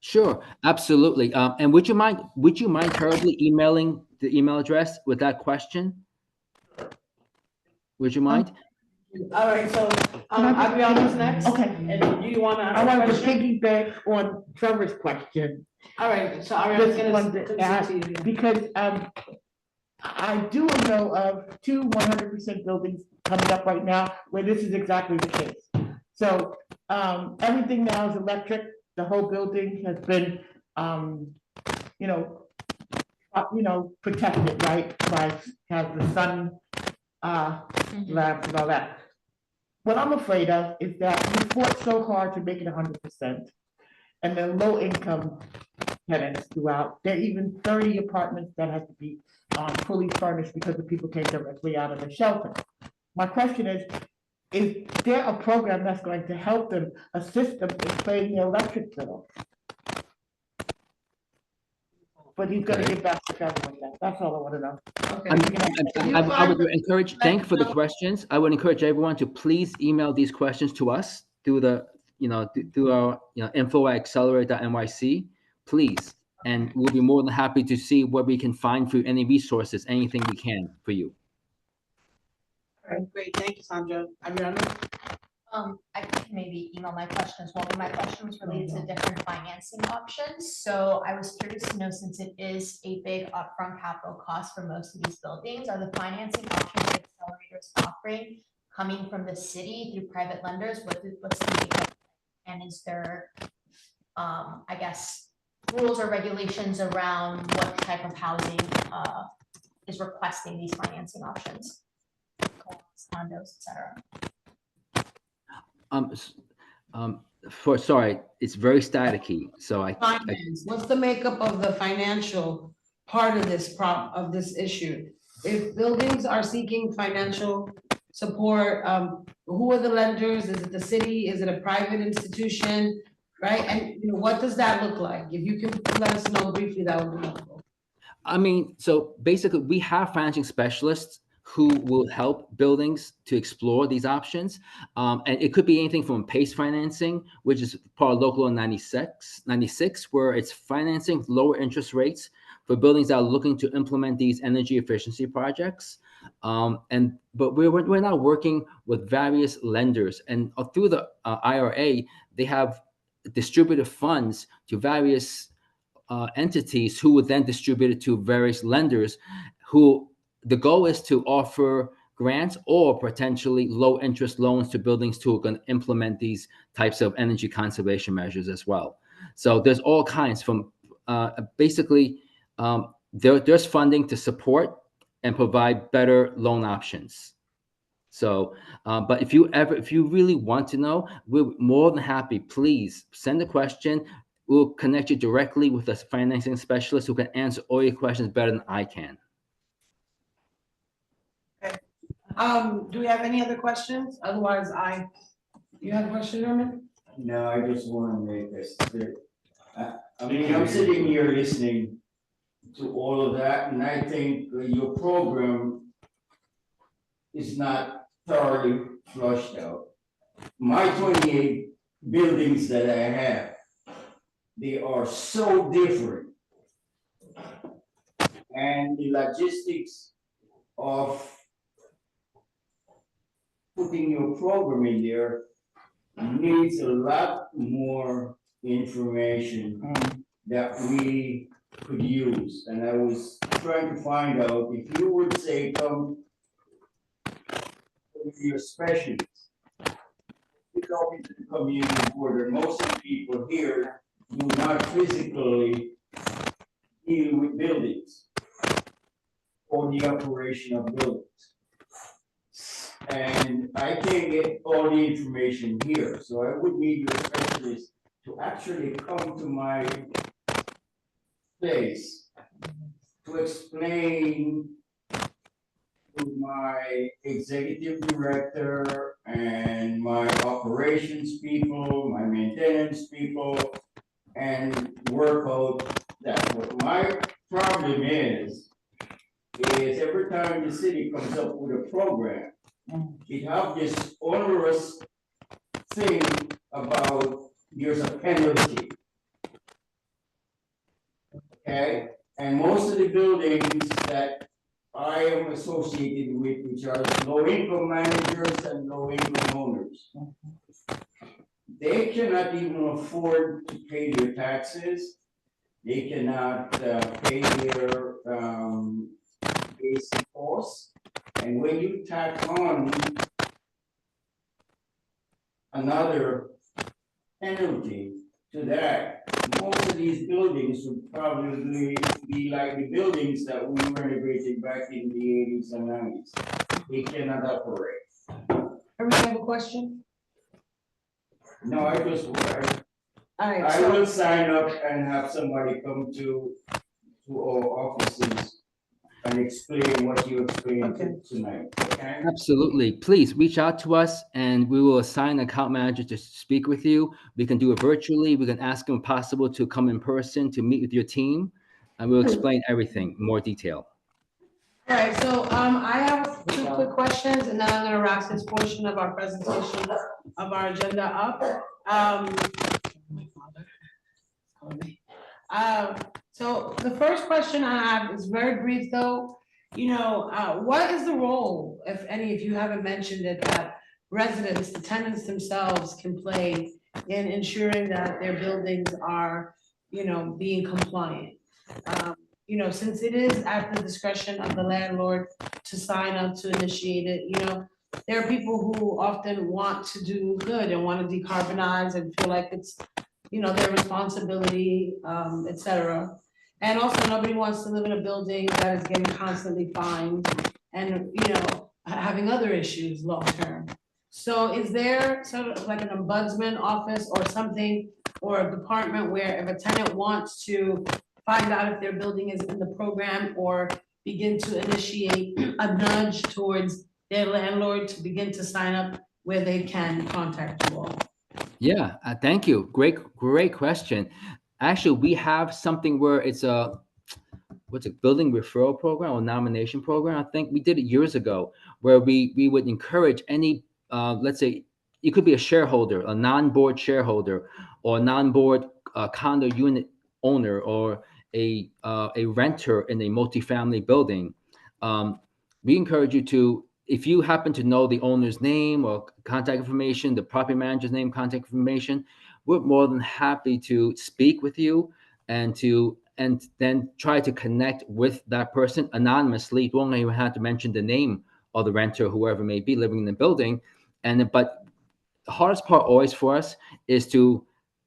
Sure, absolutely. And would you mind terribly emailing the email address with that question? Would you mind? All right, so, Adriana's next. Okay. And do you want to I ask a want to question? piggyback on Trevor's question. All right, so Ariana's Just wanted gonna to ask, concede to you. because I do know of 2 100% buildings coming up right now where this is exactly the case. So everything now is electric. The whole building has been, protected, right? By have the sun labs and all that. What I'm afraid of is that we fought so hard to make it 100%, and the low income tenants throughout, there are even 30 apartments that have to be fully furnished because the people came directly out of the shelter. My question is there a program that's going to help them, assist them in paying their electric bill? But he's gonna get back to Trevor with that. That's all I want to know. Okay. I would encourage, thank you for the questions. I would encourage everyone to please email these questions to us through the, through our, info@accelerate.nyc, please. And we'll be more than happy to see what we can find for any resources, anything we can for you. All right, great, thank you, Sandra. Adriana? I could maybe email my question as well, but my question was related to different financing options. So I was curious to know, since it is a big upfront capital cost for most of these buildings, are the financing options that Accelerator is offering coming from the city through private lenders? What's the makeup? And is there, rules or regulations around what type of housing is requesting these financing options? Condos, et cetera. Sorry, it's very staticky. So Finance, what's the makeup of the financial part of this issue? If buildings are seeking financial support, who are the lenders? Is it the city? Is it a private institution? Right? And what does that look like? If you can let us know briefly, that would be helpful. I mean, so basically, we have financing specialists who will help buildings to explore these options. And it could be anything from PACE financing, which is part of Local Law 96, where it's financing with lower interest rates for buildings that are looking to implement these energy efficiency projects. But we're now working with various lenders, and through the IRA, they have distributed funds to various entities who would then distribute it to various lenders who the goal is to offer grants or potentially low interest loans to buildings who are going to implement these types of energy conservation measures as well. So there's all kinds from basically there's funding to support and provide better loan options. So, but if you really want to know, we're more than happy. Please send a question. We'll connect you directly with a financing specialist who can answer all your questions better than I can. Do we have any other questions? Otherwise, you have a question, Norman? No, I just want to make this clear. I mean, I'm sitting here listening to all of that, and I think your program is not thoroughly flushed out. My 28 buildings that I have, they are so different. And the logistics of putting your program in there needs a lot more information that we could use. And I was trying to find out if you would say, come with your specialists, you go into the community board, and most of the people here do not physically deal with buildings or the operation of buildings. And I can't get all the information here, so I would need your specialist to actually come to my place to explain to my executive director and my operations people, my maintenance people, and work out that. What my problem is every time the city comes up with a program, it have this onerous thing about there's a penalty. Okay, and most of the buildings that I am associated with, which are low-income managers and low-income owners, they cannot even afford to pay their taxes. They cannot pay their basic costs. And when you tack on another penalty to that, most of these buildings would probably be like the buildings that we renovated back in the 80s and 90s. They cannot operate. Everybody have a question? No, I just, All right, I so, will sign up and have somebody come to our offices and explain what you explained Okay. tonight, okay? Absolutely. Please reach out to us and we will assign an account manager to speak with you. We can do it virtually. We can ask them if possible to come in person to meet with your team, and we'll explain everything in more detail. all right, so, I have two quick questions, and then I'm gonna wrap this portion of our presentation of our agenda up. My father is calling me. So the first question I have is very brief, though. You know, what is the role, if any, if you haven't mentioned it, that residents, the tenants themselves can play in ensuring that their buildings are, you know, being compliant? You know, since it is at the discretion of the landlord to sign up, to initiate it, you know, there are people who often want to do good and want to decarbonize and feel like it's, you know, their responsibility, et cetera. And also, nobody wants to live in a building that is getting constantly fined and, you know, having other issues long-term. So is there sort of like an ombudsman office or something, or a department where if a tenant wants to find out if their building is in the program or begin to initiate a nudge towards their landlord to begin to sign up, where they can contact you all? Yeah, thank you. Great question. Actually, we have something where it's what's it, building referral program or nomination program. I think we did it years ago, where we would encourage any, let's say, you could be a shareholder, a non-board shareholder, or a non-board condo unit owner, or a renter in a multifamily building. We encourage you to, if you happen to know the owner's name or contact information, the property manager's name, contact information, we're more than happy to speak with you and then try to connect with that person anonymously. You don't even have to mention the name of the renter, whoever may be living in the building. But the hardest part always for us is to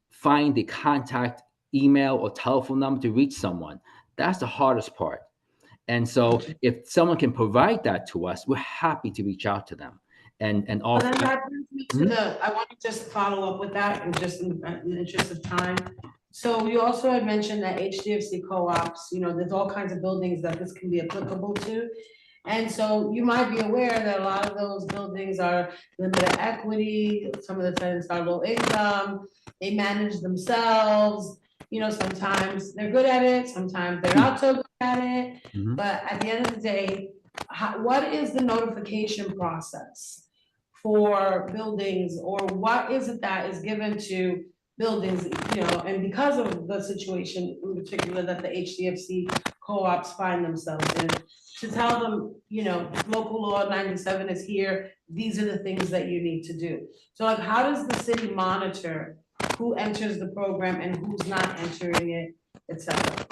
find the contact email or telephone number to reach someone. That's the hardest part. And so if someone can provide that to us, we're happy to reach out to them and But offer. then that brings me to I want to just follow up with that, and just in the interest of time. So you also had mentioned that HDFC co-ops, there's all kinds of buildings that this can be applicable to. And so you might be aware that a lot of those buildings are limited equity, some of the tenants are low income, they manage themselves. Sometimes they're good at it, sometimes they're not so good at it. Mhm. But at the end of the day, what is the notification process for buildings, or what is it that is given to buildings, and because of the situation in particular that the HDFC co-ops find themselves in, to tell them, local law 97 is here, these are the things that you need to do. So like, how does the city monitor who enters the program and who's not entering it, et cetera?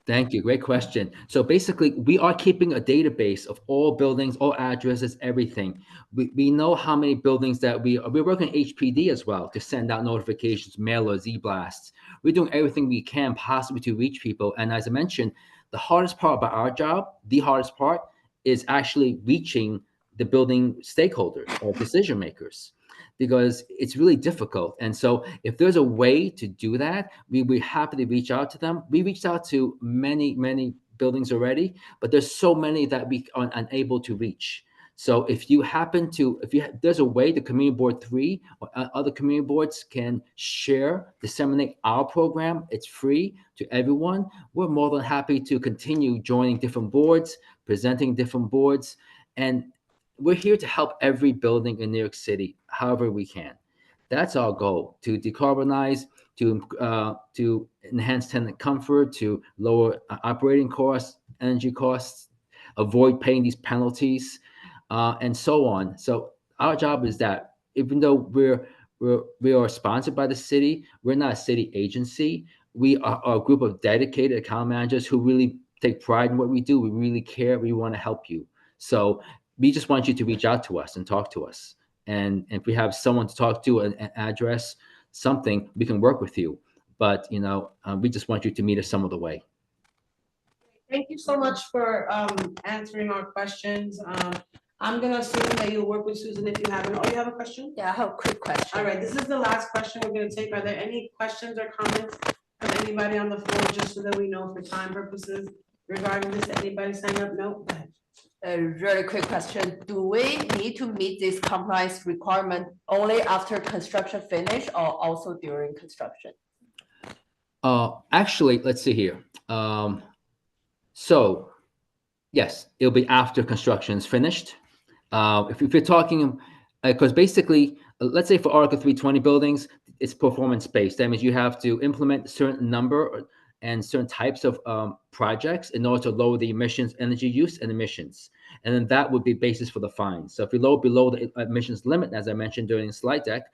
Thank you. Great question. So basically, we are keeping a database of all buildings, all addresses, everything. We know how many buildings that we're working HPD as well to send out notifications, mailers, e-blasts. We're doing everything we can possibly to reach people. And as I mentioned, the hardest part about our job, the hardest part, is actually reaching the building stakeholders or decision makers, because it's really difficult. And so if there's a way to do that, we happily reach out to them. We reached out to many buildings already, but there's so many that we are unable to reach. So if you happen to, there's a way the Community Board 3 or other community boards can disseminate our program. It's free to everyone. We're more than happy to continue joining different boards, presenting different boards, and we're here to help every building in New York City however we can. That's our goal: to decarbonize, to enhance tenant comfort, to lower operating costs, energy costs, avoid paying these penalties, and so on. So our job is that, even though we are sponsored by the city, we're not a city agency. We are a group of dedicated account managers who really take pride in what we do. We really care. We want to help you. So we just want you to reach out to us and talk to us. And if we have someone to talk to, an address, something, we can work with you. But, we just want you to meet us some of the way. Thank you so much for answering our questions. I'm gonna assume that you'll work with Susan if you haven't. Oh, you have a question? Yeah, I have a quick question. All right, this is the last question we're gonna take. Are there any questions or comments from anybody on the floor, just so that we know for time purposes regarding this? Anybody sign up? No? Go ahead. A really quick question. Do we need to meet this compliance requirement only after construction finish or also during construction? Actually, let's see here. So yes, it'll be after construction is finished. If you're talking, because basically, let's say for Article 320 buildings, it's performance-based. That means you have to implement a certain number and certain types of projects in order to lower the emissions, energy use, and emissions. And then that would be basis for the fine. So if you're below the emissions limit, as I mentioned during the slide deck,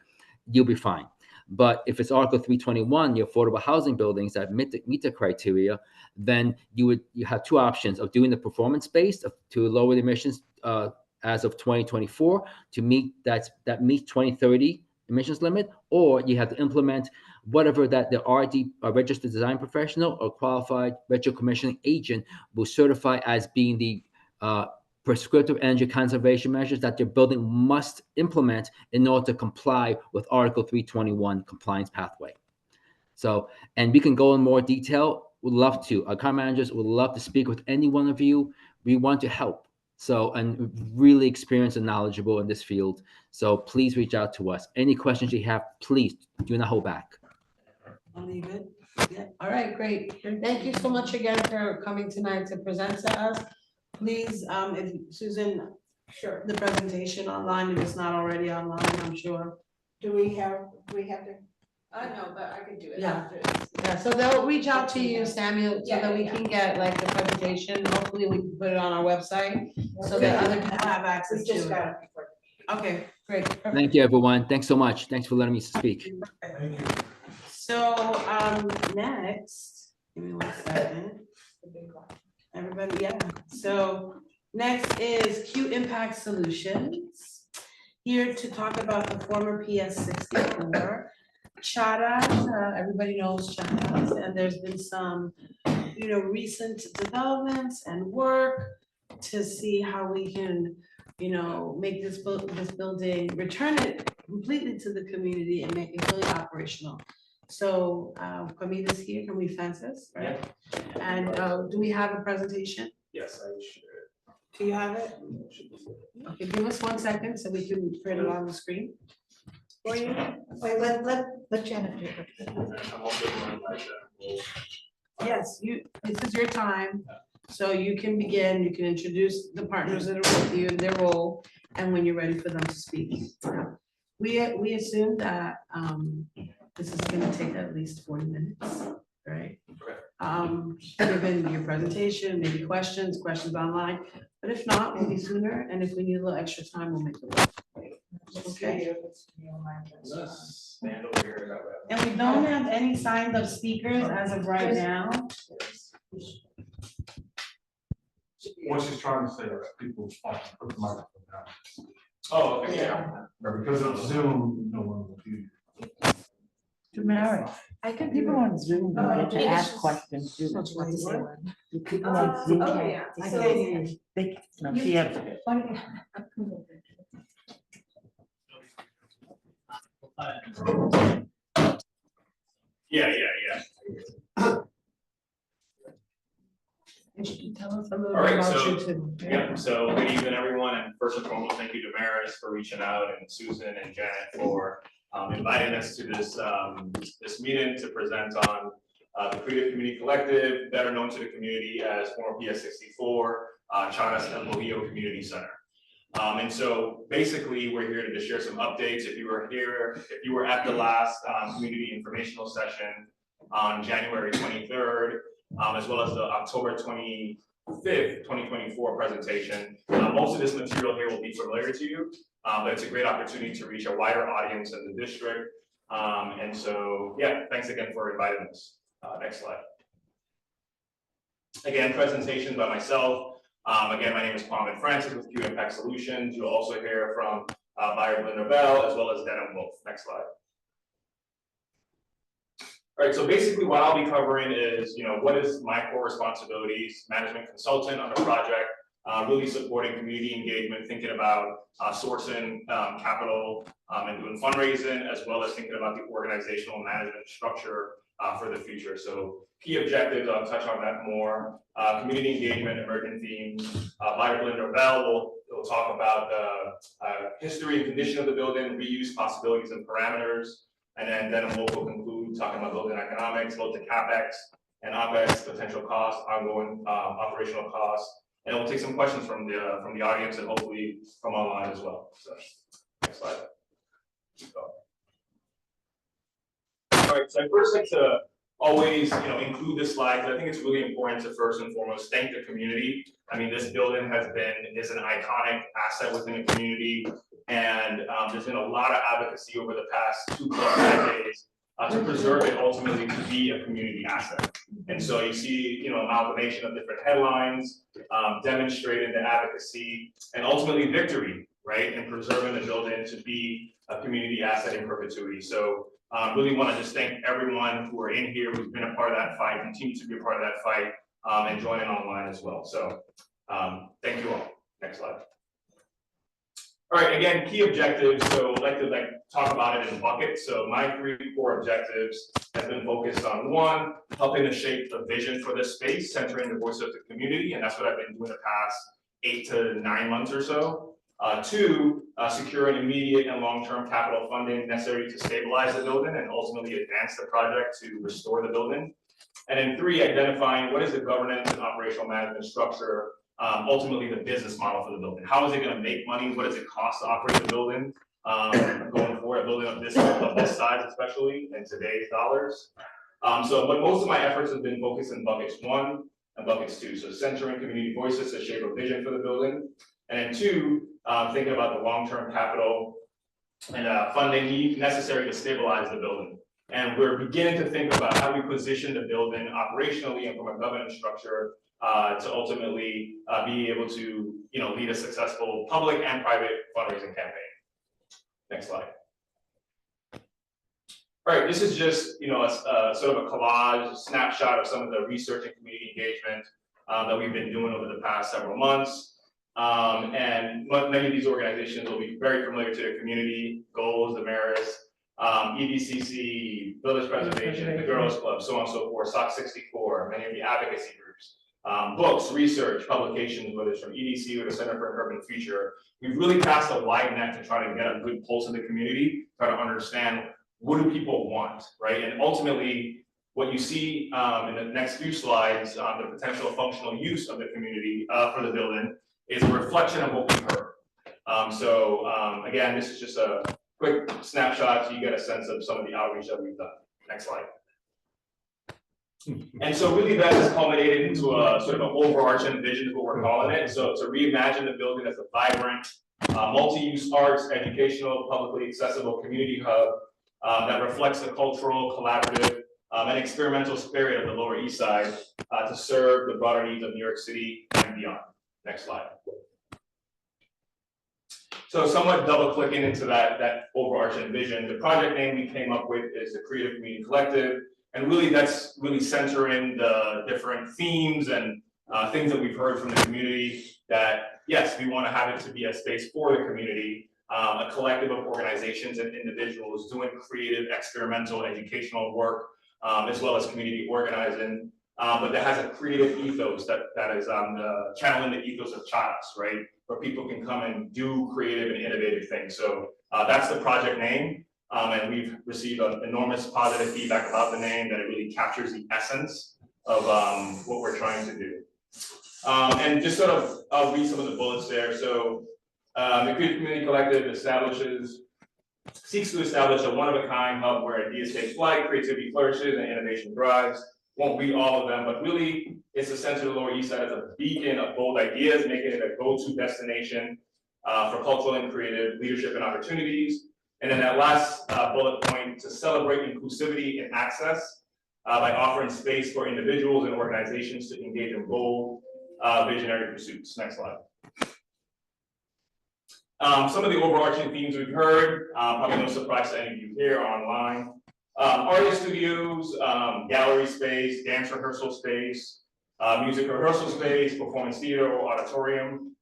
you'll be fine. But if it's Article 321, your affordable housing buildings that meet the criteria, then you have two options of doing the performance-based to lower the emissions as of 2024 to meet that meets 2030 emissions limit, or you have to implement whatever that the RD, a registered design professional or qualified retro commissioning agent, will certify as being the prescriptive energy conservation measures that your building must implement in order to comply with Article 321 compliance pathway. So, and we can go in more detail. We'd love to. Our account managers would love to speak with any one of you. We want to help. So, and really experienced and knowledgeable in this field. So please reach out to us. Any questions you have, please do not hold back. I'll leave it. Yeah, all right, great. Thank you so much again for coming tonight to present to us. Please, if Susan, Sure. the presentation online, if it's not already online, I'm sure. Do we have to? No, but I can do it Yeah. after this. Yeah, so they'll reach out to you, Samuel, so that we Yeah. can get like the presentation. Hopefully we can put it on our website so that other people have access We to just it. got it before. Okay, great. Thank you, everyone. Thanks so much. Thanks for letting me speak. Thank you. So, next, give me 1 second. Everybody, yeah, so next is Q Impact Solutions. Here to talk about the former PS 64. Chadas, everybody knows Chadas, and there's been some, recent developments and work to see how we can, make this building, return it completely to the community and make it fully operational. So, Kamila's here, can we fence this, right? And, do we have a presentation? Yes, I should. Do you have it? Okay, give us 1 second so we can print it on the screen. For you? Wait, let Janet do it. I'm also going like that. Yes, this is your time, so you can begin, you can introduce the partners that are with you, their role, and when you're ready for them to speak. We assume that, this is gonna take at least 40 minutes, right? Given your presentation, maybe questions online, but if not, we'll be sooner, and if we need a little extra time, we'll make it work. Okay. Let's stand over here that way. And we don't have any signs of speakers as of right now. What she's trying to say is people put the microphone down. Oh, okay, yeah. But because of Zoom, no one will do. Tamara, I can people on Zoom, Oh, don't get to okay. ask questions, do That's what I said. the people on Zoom, Okay, yeah. I can't hear you. they, no, she answered it. Yeah. And you can tell us a little All bit right, about so- you too. Yeah, so good evening, everyone, and first and foremost, thank you to Maris for reaching out and Susan and Janet for inviting us to this meeting to present on the Creative Community Collective, better known to the community as former PS 64, China's El Mojillo Community Center. And so basically, we're here to just share some updates. If you were at the last community informational session on January 23rd, as well as the October 25th, 2024 presentation. Most of this material here will be familiar to you, but it's a great opportunity to reach a wider audience in the district. And so, yeah, thanks again for inviting us. Next slide. Again, presentation by myself. Again, my name is Kwame Francis with Q Impact Solutions. You'll also hear from Buyer Blinder Bell as well as Denham Wolf. Next slide. All right, so basically what I'll be covering is, what is my core responsibilities, management consultant on the project, really supporting community engagement, thinking about sourcing capital and doing fundraising, as well as thinking about the organizational management structure for the future. So key objectives, I'll touch on that more. Community engagement, emerging themes. Buyer Blinder Bell will talk about the history and condition of the building, reuse possibilities and parameters. And then Denham Wolf will conclude talking about building economics, both the CapEx and OpEx, potential costs, ongoing operational costs. And we'll take some questions from the audience and hopefully from online as well. So next slide. All right, so I first like to always include this slide, because I think it's really important to first and foremost thank the community. I mean, this building is an iconic asset within the community. And there's been a lot of advocacy over the past 2+ decades to preserve it ultimately to be a community asset. And so you see, amalgamation of different headlines, demonstrating the advocacy and ultimately victory, right? In preserving the building to be a community asset in perpetuity. So really want to just thank everyone who are in here, who's been a part of that fight, continue to be a part of that fight, and joining online as well. So thank you all. Next slide. All right, again, key objectives. So I'd like to talk about it in buckets. So my 3 core objectives have been focused on 1, helping to shape the vision for this space, centering the voice of the community. And that's what I've been doing the past 8 to 9 months or so. Two, secure an immediate and long-term capital funding necessary to stabilize the building and ultimately advance the project to restore the building. And then three, identifying what is the governance and operational management structure, ultimately the business model for the building. How is it gonna make money? What does it cost to operate the building? Going forward, a building of this size, especially in today's dollars. But most of my efforts have been focused in buckets 1 and buckets 2. So centering community voices to shape a vision for the building. And then 2, thinking about the long-term capital and funding necessary to stabilize the building. And we're beginning to think about how we position the building operationally and from a governance structure to ultimately be able to, lead a successful public and private fundraising campaign. Next slide. All right, this is just, a sort of a collage, snapshot of some of the research and community engagement that we've been doing over the past several months. And many of these organizations will be very familiar to the community, Goals, the Maris, EDCC, Village Preservation, the Girls Club, so on and so forth, SOC 64, many of the advocacy groups, books, research, publications, whether it's from EDC or the Center for an Urban Future. We've really cast a wide net to try to get a good pulse of the community, try to understand what do people want, right? And ultimately, what you see in the next few slides on the potential functional use of the community for the building is a reflection of what we've heard. Again, this is just a quick snapshot so you get a sense of some of the outreach that we've done. Next slide. And so really that has culminated into a sort of an overarching vision is what we're calling it. So to reimagine the building as a vibrant, multi-use arts, educational, publicly accessible community hub that reflects the cultural, collaborative, and experimental spirit of the Lower East Side to serve the broader needs of New York City and beyond. Next slide. So somewhat double clicking into that overarching vision, the project name we came up with is the Creative Community Collective. And really that's really centering the different themes and things that we've heard from the community that, yes, we want to have it to be a space for the community, a collective of organizations and individuals doing creative, experimental, educational work, as well as community organizing, but that has a creative ethos that is channeling the ethos of Chadas, right? Where people can come and do creative and innovative things. So that's the project name. And we've received enormous positive feedback about the name, that it really captures the essence of what we're trying to do. And just sort of, I'll read some of the bullets there. So the Creative Community Collective seeks to establish a one-of-a-kind hub where ideas take flight, creativity flourishes, and innovation thrives. Won't read all of them, but really it's the center of the Lower East Side as a beacon of bold ideas, making it a go-to destination for cultural and creative leadership and opportunities. And then that last bullet point, to celebrate inclusivity and access by offering space for individuals and organizations to engage in bold, visionary pursuits. Next slide. Some of the overarching themes we've heard, probably no surprise to any of you here or online. Artist studios, gallery space, dance rehearsal space, music rehearsal space, performance theater or auditorium,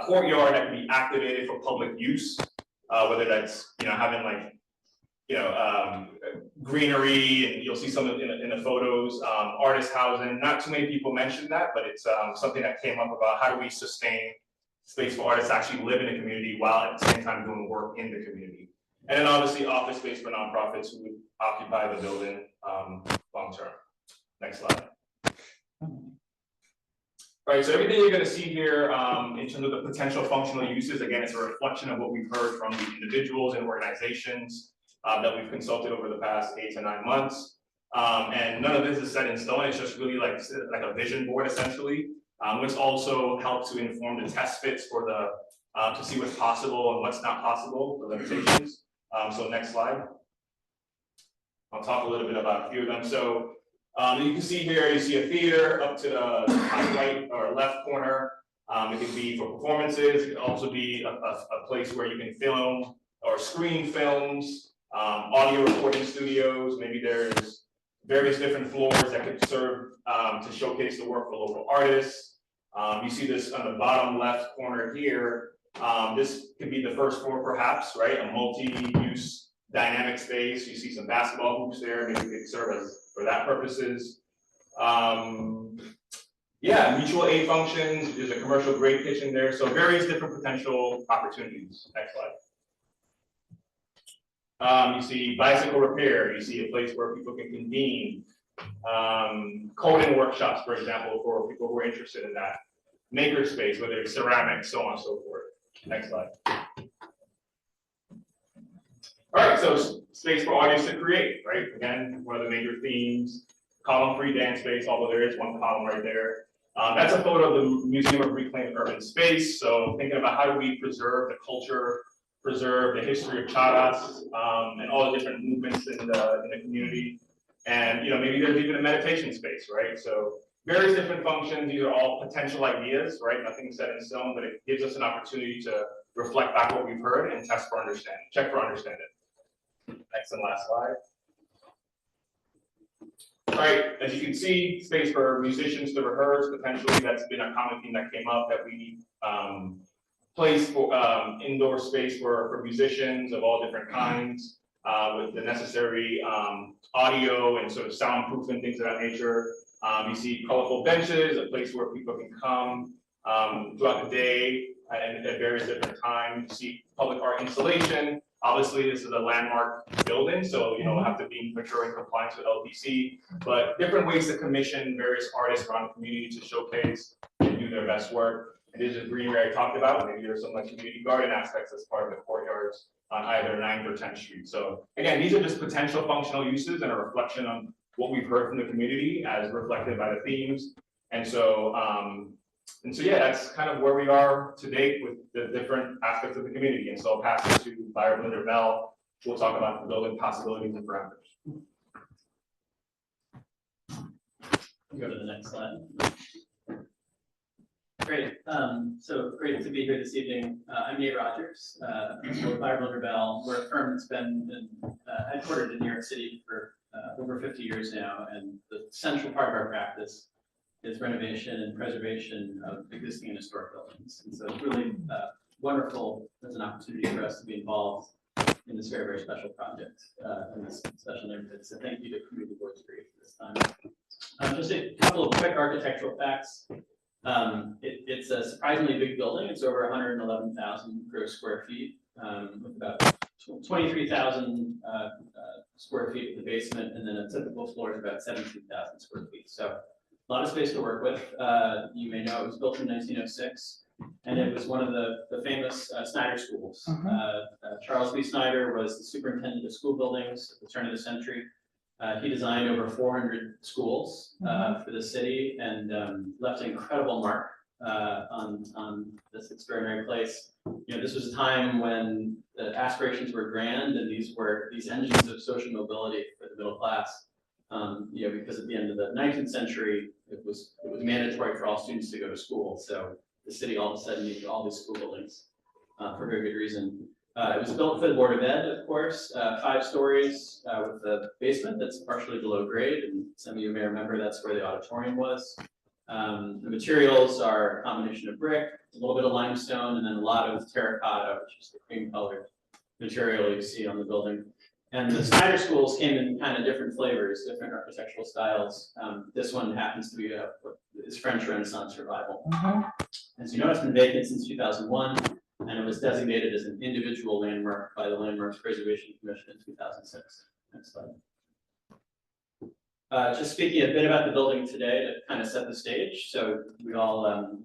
courtyard that can be activated for public use. Whether that's, having greenery, and you'll see some of in the photos, artist housing. Not too many people mentioned that, but it's something that came up about how do we sustain space for artists to actually live in the community while at the same time doing work in the community. And then obviously office space for nonprofits who would occupy the building long term. Next slide. All right, so everything you're going to see here in terms of the potential functional uses, again, it's a reflection of what we've heard from the individuals and organizations that we've consulted over the past 8 to 9 months. And none of this is set in stone. It's just really like a vision board, essentially, which also helps to inform the test fits for to see what's possible and what's not possible, the limitations. So next slide. I'll talk a little bit about a few of them. So you can see here, you see a theater up to the top right or left corner. It can be for performances. It can also be a place where you can film or screen films, audio recording studios. Maybe there's various different floors that could serve to showcase the work for local artists. You see this on the bottom left corner here. This could be the first floor perhaps, right? A multi-use dynamic space. You see some basketball hoops there. Maybe it could serve as for that purposes. Yeah, mutual aid functions, there's a commercial grade kitchen there, so various different potential opportunities. Next slide. You see bicycle repair, you see a place where people can convene. Coding workshops, for example, for people who are interested in that. Maker space, whether it's ceramics, so on and so forth. Next slide. All right, so space for artists to create, right? Again, one of the major themes, column-free dance space, although there is one column right there. That's a photo of the Museum of Reclaimed Urban Space. So thinking about how do we preserve the culture, preserve the history of Charas, and all the different movements in the community. And maybe there's even a meditation space, right? So various different functions, these are all potential ideas, right? Nothing set in stone, but it gives us an opportunity to reflect back what we've heard and test for understanding, check for understanding. Next and last slide. All right, as you can see, space for musicians to rehearse, potentially, that's been a common theme that came up, that we need place for indoor space for musicians of all different kinds, with the necessary audio and sort of soundproof and things of that nature. You see colorful benches, a place where people can come throughout the day and at various different times. You see public art installation. Obviously, this is a landmark building, so we'll have to be mature in compliance with LPC, but different ways to commission various artists around the community to showcase and do their best work. And there's a greenery I talked about. Maybe there's some community garden aspects as part of the courtyards on either 9th or 10th Street. So again, these are just potential functional uses and a reflection on what we've heard from the community as reflected by the themes. And so yeah, that's kind of where we are to date with the different aspects of the community. And so I'll pass it to Byron Linder-Bell. We'll talk about the building possibilities and parameters. Go to the next slide. Great. So great to be here this evening. I'm Nate Rogers. With Byron Linder-Bell. We're a firm that's been headquartered in New York City for over 50 years now, and the central part of our practice is renovation and preservation of existing and historic buildings. And so it's really wonderful as an opportunity for us to be involved in this very, very special project in this special neighborhood. So thank you to Community Board for this time. Just a couple of quick architectural facts. It's a surprisingly big building. It's over 111,000 gross square feet, with about 23,000 square feet at the basement, and then a typical floor is about 17,000 square feet. So a lot of space to work with. You may know it was built in 1906, and it was one of the famous Snyder schools. Charles B. Snyder was the superintendent of school buildings at the turn of the century. He designed over 400 schools for the city and left an incredible mark on this extraordinary place. This was a time when the aspirations were grand, and these were these engines of social mobility for the middle class. Because at the end of the 19th century, it was mandatory for all students to go to school. So the city all of a sudden needed all these school buildings for very good reason. It was built for the Board of Ed, of course, 5 stories with the basement that's partially below grade. And some of you may remember that's where the auditorium was. The materials are a combination of brick, a little bit of limestone, and then a lot of terracotta, which is the cream colored material you see on the building. And the Snyder schools came in kind of different flavors, different architectural styles. This one happens to be is French Renaissance revival. As you know, it's been vacant since 2001, and it was designated as an individual landmark by the Landmarks Preservation Commission in 2006. Next slide. Just speaking a bit about the building today to kind of set the stage. So we all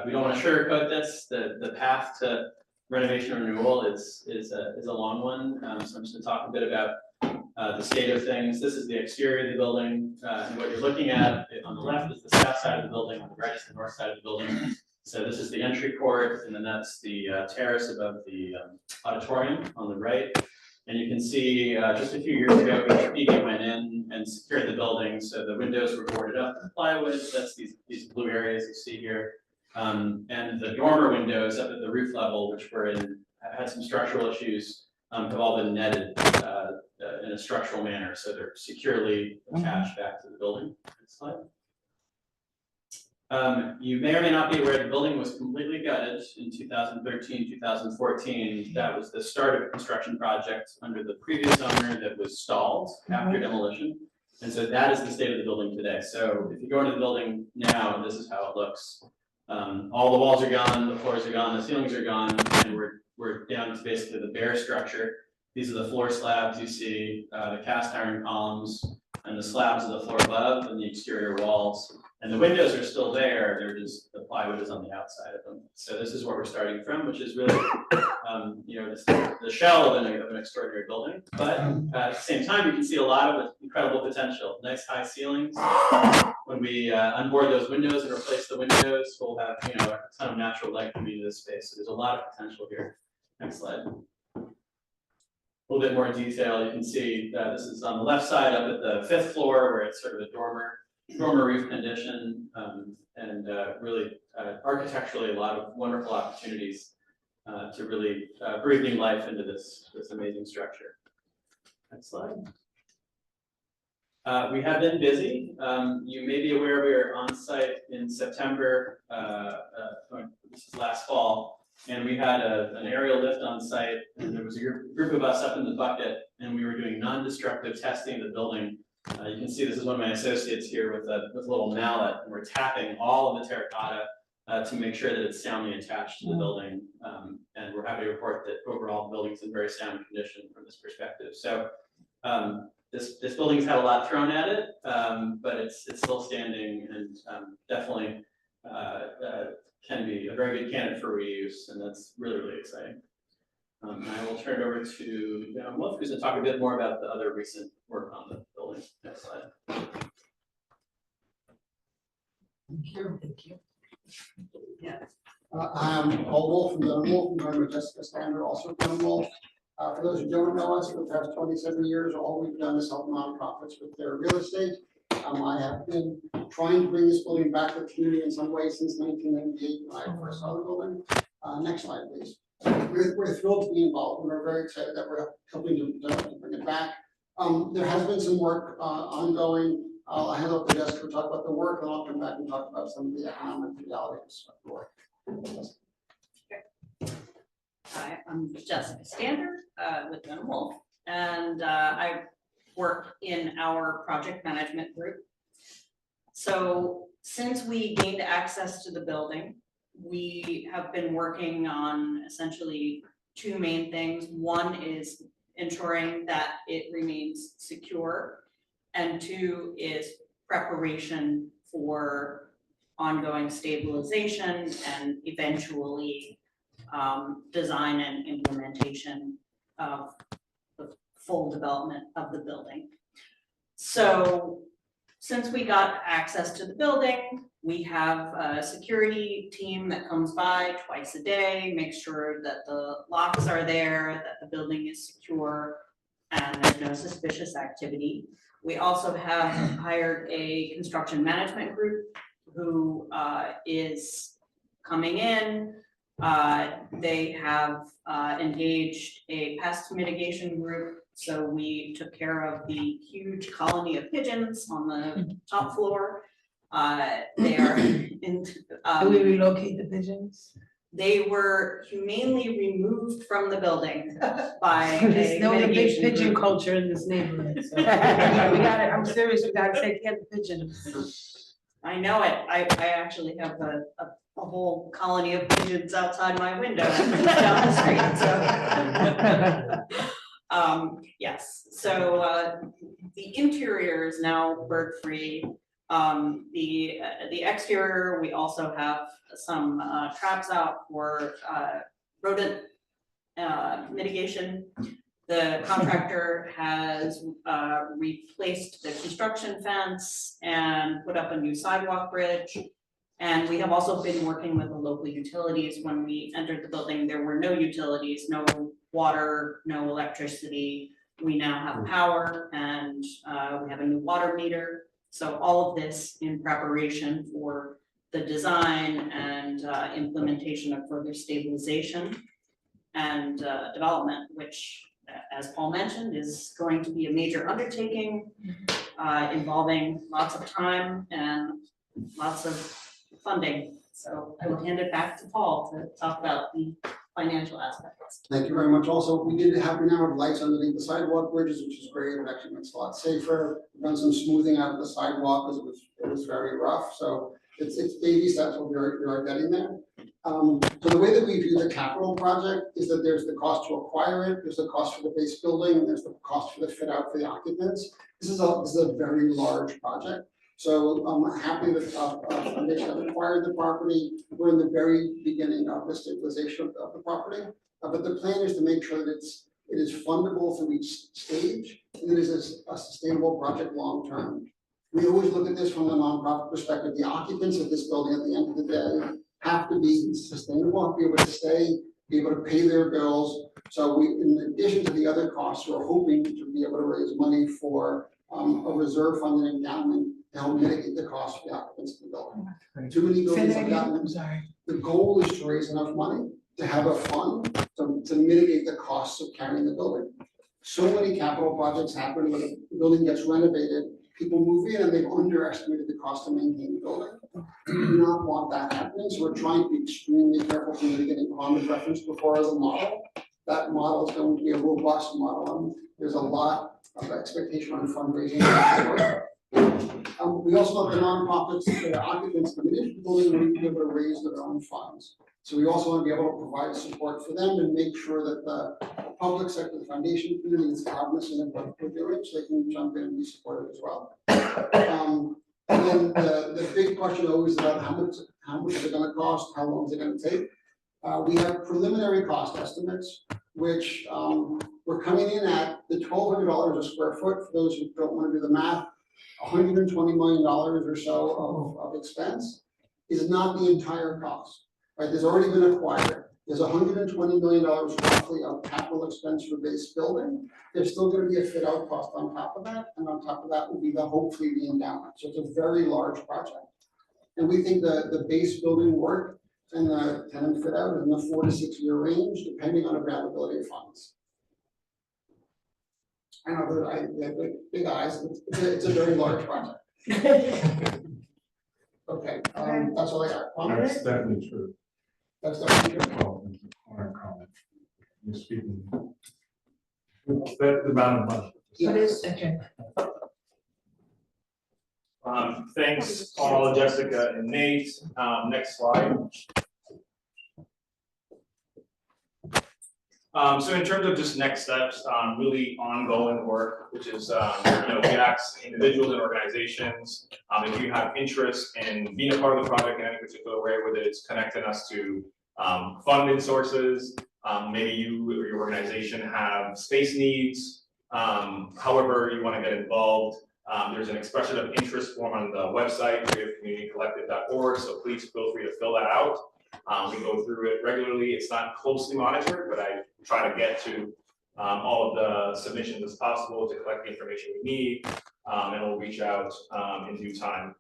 we don't want to sugarcoat this. The path to renovation and renewal is a long one. So I'm just going to talk a bit about the state of things. This is the exterior of the building, and what you're looking at on the left is the south side of the building, on the right is the north side of the building. So this is the entry court, and then that's the terrace above the auditorium on the right. And you can see just a few years ago, HPD went in and secured the building, so the windows were boarded up with plywood. That's these blue areas you see here. And the dormer windows up at the roof level, which had some structural issues, have all been netted in a structural manner, so they're securely attached back to the building. Next slide. You may or may not be aware the building was completely gutted in 2013, 2014. That was the start of a construction project under the previous owner that was stalled after demolition. And so that is the state of the building today. So if you go into the building now, this is how it looks. All the walls are gone, the floors are gone, the ceilings are gone, and we're down to basically the bare structure. These are the floor slabs you see, the cast iron columns, and the slabs of the floor above, and the exterior walls. And the windows are still there, they're just, the plywood is on the outside of them. So this is where we're starting from, which is really, the shell of an extraordinary building. But at the same time, you can see a lot of incredible potential, nice high ceilings. When we unboard those windows and replace the windows, we'll have, a ton of natural light coming into this space. So there's a lot of potential here. Next slide. A little bit more detail, you can see that this is on the left side up at the 5th floor where it's sort of a dormer roof condition, and really architecturally a lot of wonderful opportunities to really breathe new life into this amazing structure. Next slide. We have been busy. You may be aware we were on site in September, this is last fall, and we had an aerial lift on site, and there was a group of us up in the bucket, and we were doing non-destructive testing of the building. You can see this is one of my associates here with a little mallet, and we're tapping all of the terracotta to make sure that it's soundly attached to the building. And we're happy to report that overall the building's in very sound condition from this perspective. So this building's had a lot thrown at it, but it's still standing and definitely can be a very good candidate for reuse, and that's really, really exciting. I will turn it over to John Wolf, who's going to talk a bit more about the other recent work on the building. Next slide. Thank you. Yeah. I'm Paul Wolf from Dunham Wolf, and I'm with Jessica Stander, also from Dunham Wolf. For those who don't know us, for the past 27 years, all we've done is help nonprofits with their real estate. I have been trying to bring this building back to the community in some way since 1998 when I first saw the building. Next slide, please. We're thrilled to be involved, and we're very excited that we're helping to bring it back. There has been some work ongoing. I'll hand off to Jessica to talk about the work, and I'll come back and talk about some of the economic realities of the work. Hi, I'm Jessica Stander with Dunham Wolf, and I work in our project management group. So since we gained access to the building, we have been working on essentially two main things. One is ensuring that it remains secure, and two is preparation for ongoing stabilization and eventually design and implementation of the full development of the building. So since we got access to the building, we have a security team that comes by twice a day, makes sure that the locks are there, that the building is secure, and there's no suspicious activity. We also have hired a construction management group who is coming in. They have engaged a pest mitigation group. So we took care of the huge colony of pigeons on the top floor. They are in. Do we relocate the pigeons? They were humanely removed from the building by a There's no big mitigation pigeon group. culture in this neighborhood. So we gotta, I'm serious, we gotta take care of the pigeons. I know it. I actually have a whole colony of pigeons outside my window down the street, so. Yes, so the interior is now bird-free. The exterior, we also have some traps out for rodent mitigation. The contractor has replaced the construction fence and put up a new sidewalk bridge. And we have also been working with the local utilities. When we entered the building, there were no utilities, no water, no electricity. We now have power, and we have a new water meter. So all of this in preparation for the design and implementation of further stabilization and development, which, as Paul mentioned, is going to be a major undertaking involving lots of time and lots of funding. So I will hand it back to Paul to talk about the financial aspects. Thank you very much. Also, we now have lights underneath the sidewalk bridges, which is great. It actually makes it a lot safer. We've done some smoothing out of the sidewalk because it was very rough. So it's baby steps, but we are getting there. So the way that we view the capital project is that there's the cost to acquire it, there's the cost for the base building, and there's the cost for the fit out for the occupants. This is a very large project. So I'm happy that Foundation have acquired the property. We're in the very beginning of the stabilization of the property. But the plan is to make sure that it is fundable through each stage, and it is a sustainable project long term. We always look at this from the nonprofit perspective. The occupants of this building at the end of the day have to be sustainable, be able to stay, be able to pay their bills. So we, in addition to the other costs, we're hoping to be able to raise money for a reserve fund and endowment to help mitigate the cost for the occupants of the building. Too many buildings have gotten, the goal is to raise enough money to have a fund to mitigate the costs of carrying the building. So many capital projects happen when the building gets renovated, people move in and they've underestimated the cost to maintain the building. We do not want that happening, so we're trying to be extremely careful from mitigating harm as referenced before as a model. That model is going to be a robust model, and there's a lot of expectation on fundraising. We also have the nonprofits, the occupants committed to the building, we need to be able to raise their own funds. So we also want to be able to provide support for them and make sure that the public sector, the foundation community is cognizant of what we're doing, so they can jump in and be supportive as well. And then the big question always about how much is it going to cost, how long is it going to take? We have preliminary cost estimates, which we're coming in at the $1,200 a square foot. For those who don't want to do the math, $120 million or so of expense is not the entire cost. Right, there's already been acquired. There's $120 million roughly of capital expense for base building. There's still going to be a fit out cost on top of that, and on top of that will be hopefully the endowment. So it's a very large project, and we think the base building work and the tenant fit out is in the 4 to 6 year range, depending on availability of funds. I know that big eyes. It's a very large project. Okay, that's all I got. That's definitely true. That's definitely true. Comment. You're speaking. That's the amount of money. Yes. Thanks, Paul, Jessica, and Nate. Next slide. So in terms of just next steps, really ongoing work, which is, we ask individuals and organizations, if you have interest in being a part of the project in any particular way, whether it's connecting us to funding sources, maybe you or your organization have space needs, however you want to get involved. There's an expression of interest form on the website, creativecommunitycollective.org, so please feel free to fill that out. We go through it regularly. It's not closely monitored, but I try to get to all of the submissions as possible to collect the information we need, and we'll reach out in due time.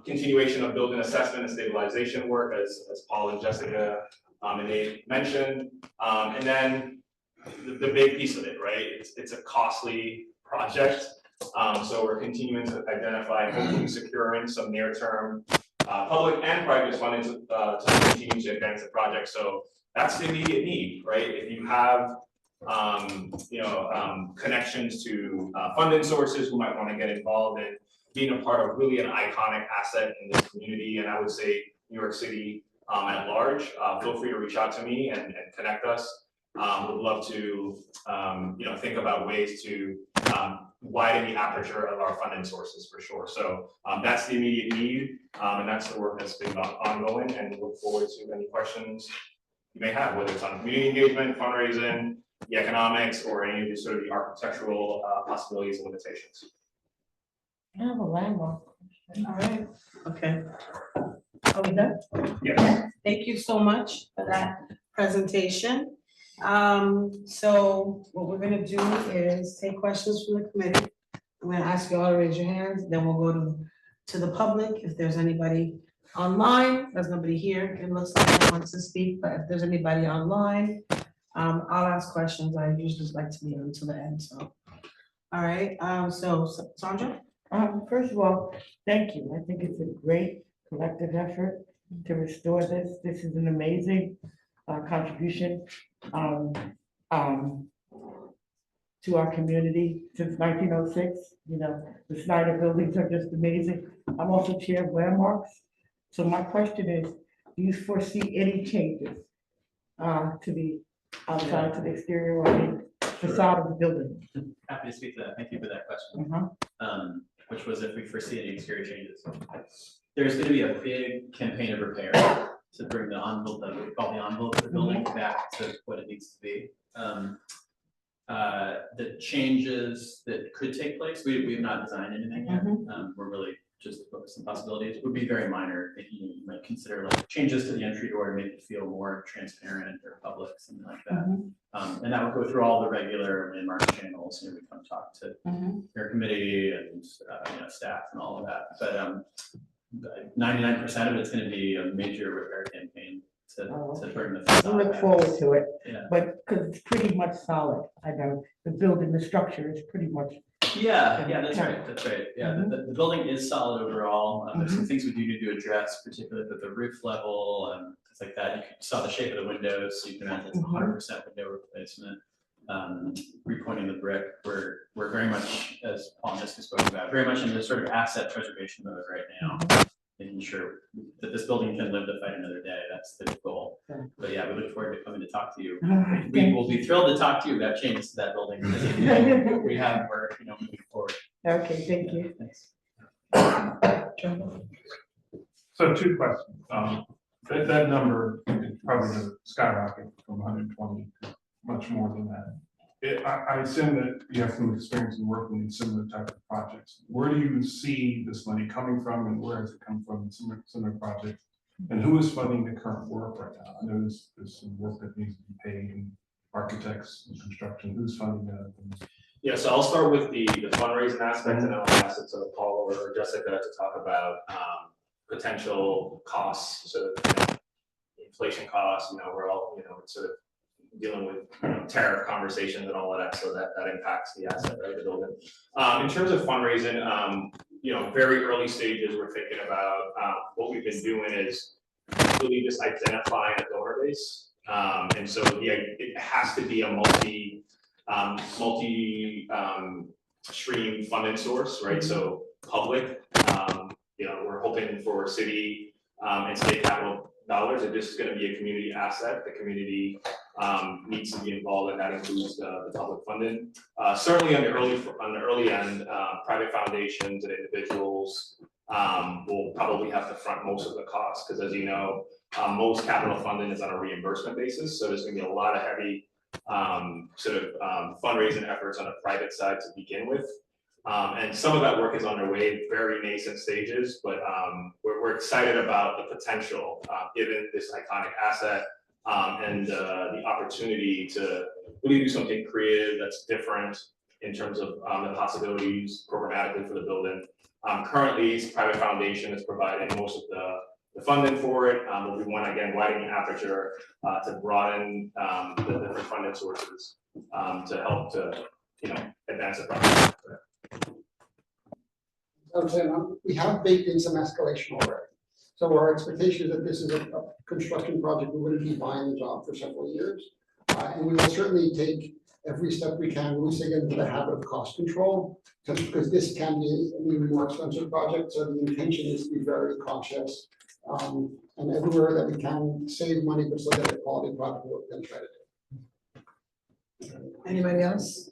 Continuation of building assessment and stabilization work, as Paul and Jessica and Nate mentioned, and then the big piece of it, right? It's a costly project, so we're continuing to identify, hopefully securing some near-term public and private funding to continue to advance the project. So that's the immediate need, right? If you have, connections to funding sources who might want to get involved in being a part of really an iconic asset in this community, and I would say New York City at large, feel free to reach out to me and connect us. Would love to, think about ways to widen the aperture of our funding sources for sure. So that's the immediate need, and that's the work that's been ongoing, and look forward to any questions you may have, whether it's on community engagement, fundraising, the economics, or any of the sort of the architectural possibilities and limitations. I have a landmark. All right, okay. Are we done? Yes. Thank you so much for that presentation. So what we're gonna do is take questions from the committee. I'm gonna ask you all to raise your hands, then we'll go to the public. If there's anybody online, there's nobody here, it looks like no one wants to speak, but if there's anybody online, I'll ask questions. I usually like to leave until the end, so. All right, so Sandra? First of all, thank you. I think it's a great collective effort to restore this. This is an amazing contribution, um, to our community since 1906. You know, the Snyder buildings are just amazing. I'm also chair of Landmarks. So my question is, do you foresee any changes to the outside, to the exterior or the facade of the building? Happy to speak to that. Thank you for that question. Uh-huh. Which was if we foresee any exterior changes. There's gonna be a big campaign of repair to bring the envelope, that we call the envelope of the building back to what it needs to be. The changes that could take place, we have not designed anything yet. We're really just focused on possibilities, would be very minor. If you might consider like changes to the entry door to make it feel more transparent or public, something like that. And that would go through all the regular landmark channels, we come talk to your committee and staff and all of that. But 99% of it's gonna be a major repair campaign to bring the I facade look back. forward to it, Yeah. but because it's pretty much solid. I know the building, the structure is pretty much. Yeah, that's right. Yeah, the building is solid overall. There's some things we do need to address, particularly with the roof level and things like that. You saw the shape of the windows, so you can imagine it's 100% window replacement. Repointing the brick, we're very much, as Paul just spoke about, very much into sort of asset preservation mode right now. Making sure that this building can live to fight another day, that's the goal. But yeah, we look forward to coming to talk to you. We will be thrilled to talk to you about changes to that building. We have, we're moving forward. Okay, thank you. Thanks. So 2 questions. That number is probably gonna skyrocket from 120 to much more than that. I assume that you have some experience in working in similar type of projects. Where do you see this money coming from, and where has it come from in similar projects? And who is funding the current work right now? I know there's some work that needs to be paid, and architects and construction. Who's funding that? Yeah, so I'll start with the fundraising aspect, and then I'll pass it to Paul or Jessica to talk about potential costs, sort of inflation costs. We're all sort of dealing with tariff conversations and all of that, so that impacts the asset of the building. In terms of fundraising, very early stages, we're thinking about what we've been doing is really just identifying a donor base. And so it has to be a multi stream funding source, right? So public, we're hoping for city and state capital dollars. If this is going to be a community asset, the community needs to be involved, and that includes the public funding. Certainly on the early end, private foundations and individuals will probably have to front most of the costs, because as you know, most capital funding is on a reimbursement basis. So there's going to be a lot of heavy fundraising efforts on the private side to begin with. And some of that work is underway, very nascent stages, but we're excited about the potential given this iconic asset and the opportunity to really do something creative that's different in terms of the possibilities programmatically for the building. Currently, it's private foundation is providing most of the funding for it, but we want to again widen the aperture to broaden the different funding sources to help to advance the project. I'm saying we have baked in some escalation already. So our expectation is that this is a construction project. We wouldn't be buying the job for several years. And we will certainly take every step we can once they get into the habit of cost control, just because this can be an even more expensive project. So the intention is to be very cautious and everywhere that we can save money, but still get a quality product, we're going to try to do. Anybody else?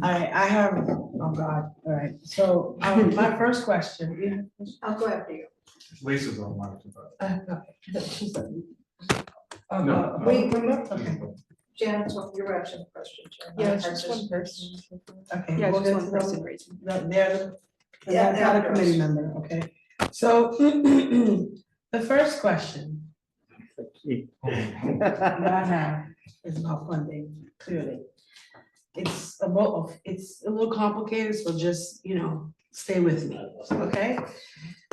I have, oh God, all right, so, my first question. I'll go after you. Lisa's online. No. Wait, okay. Janet, you're asking a question, Janet. Yeah, it's just one person. Okay. Yeah, we'll just get one to person them. raising. They're Yeah, not a they're committee others. member, okay? So, the first question that I have is about funding, clearly. It's a little complicated, so just, stay with me, okay?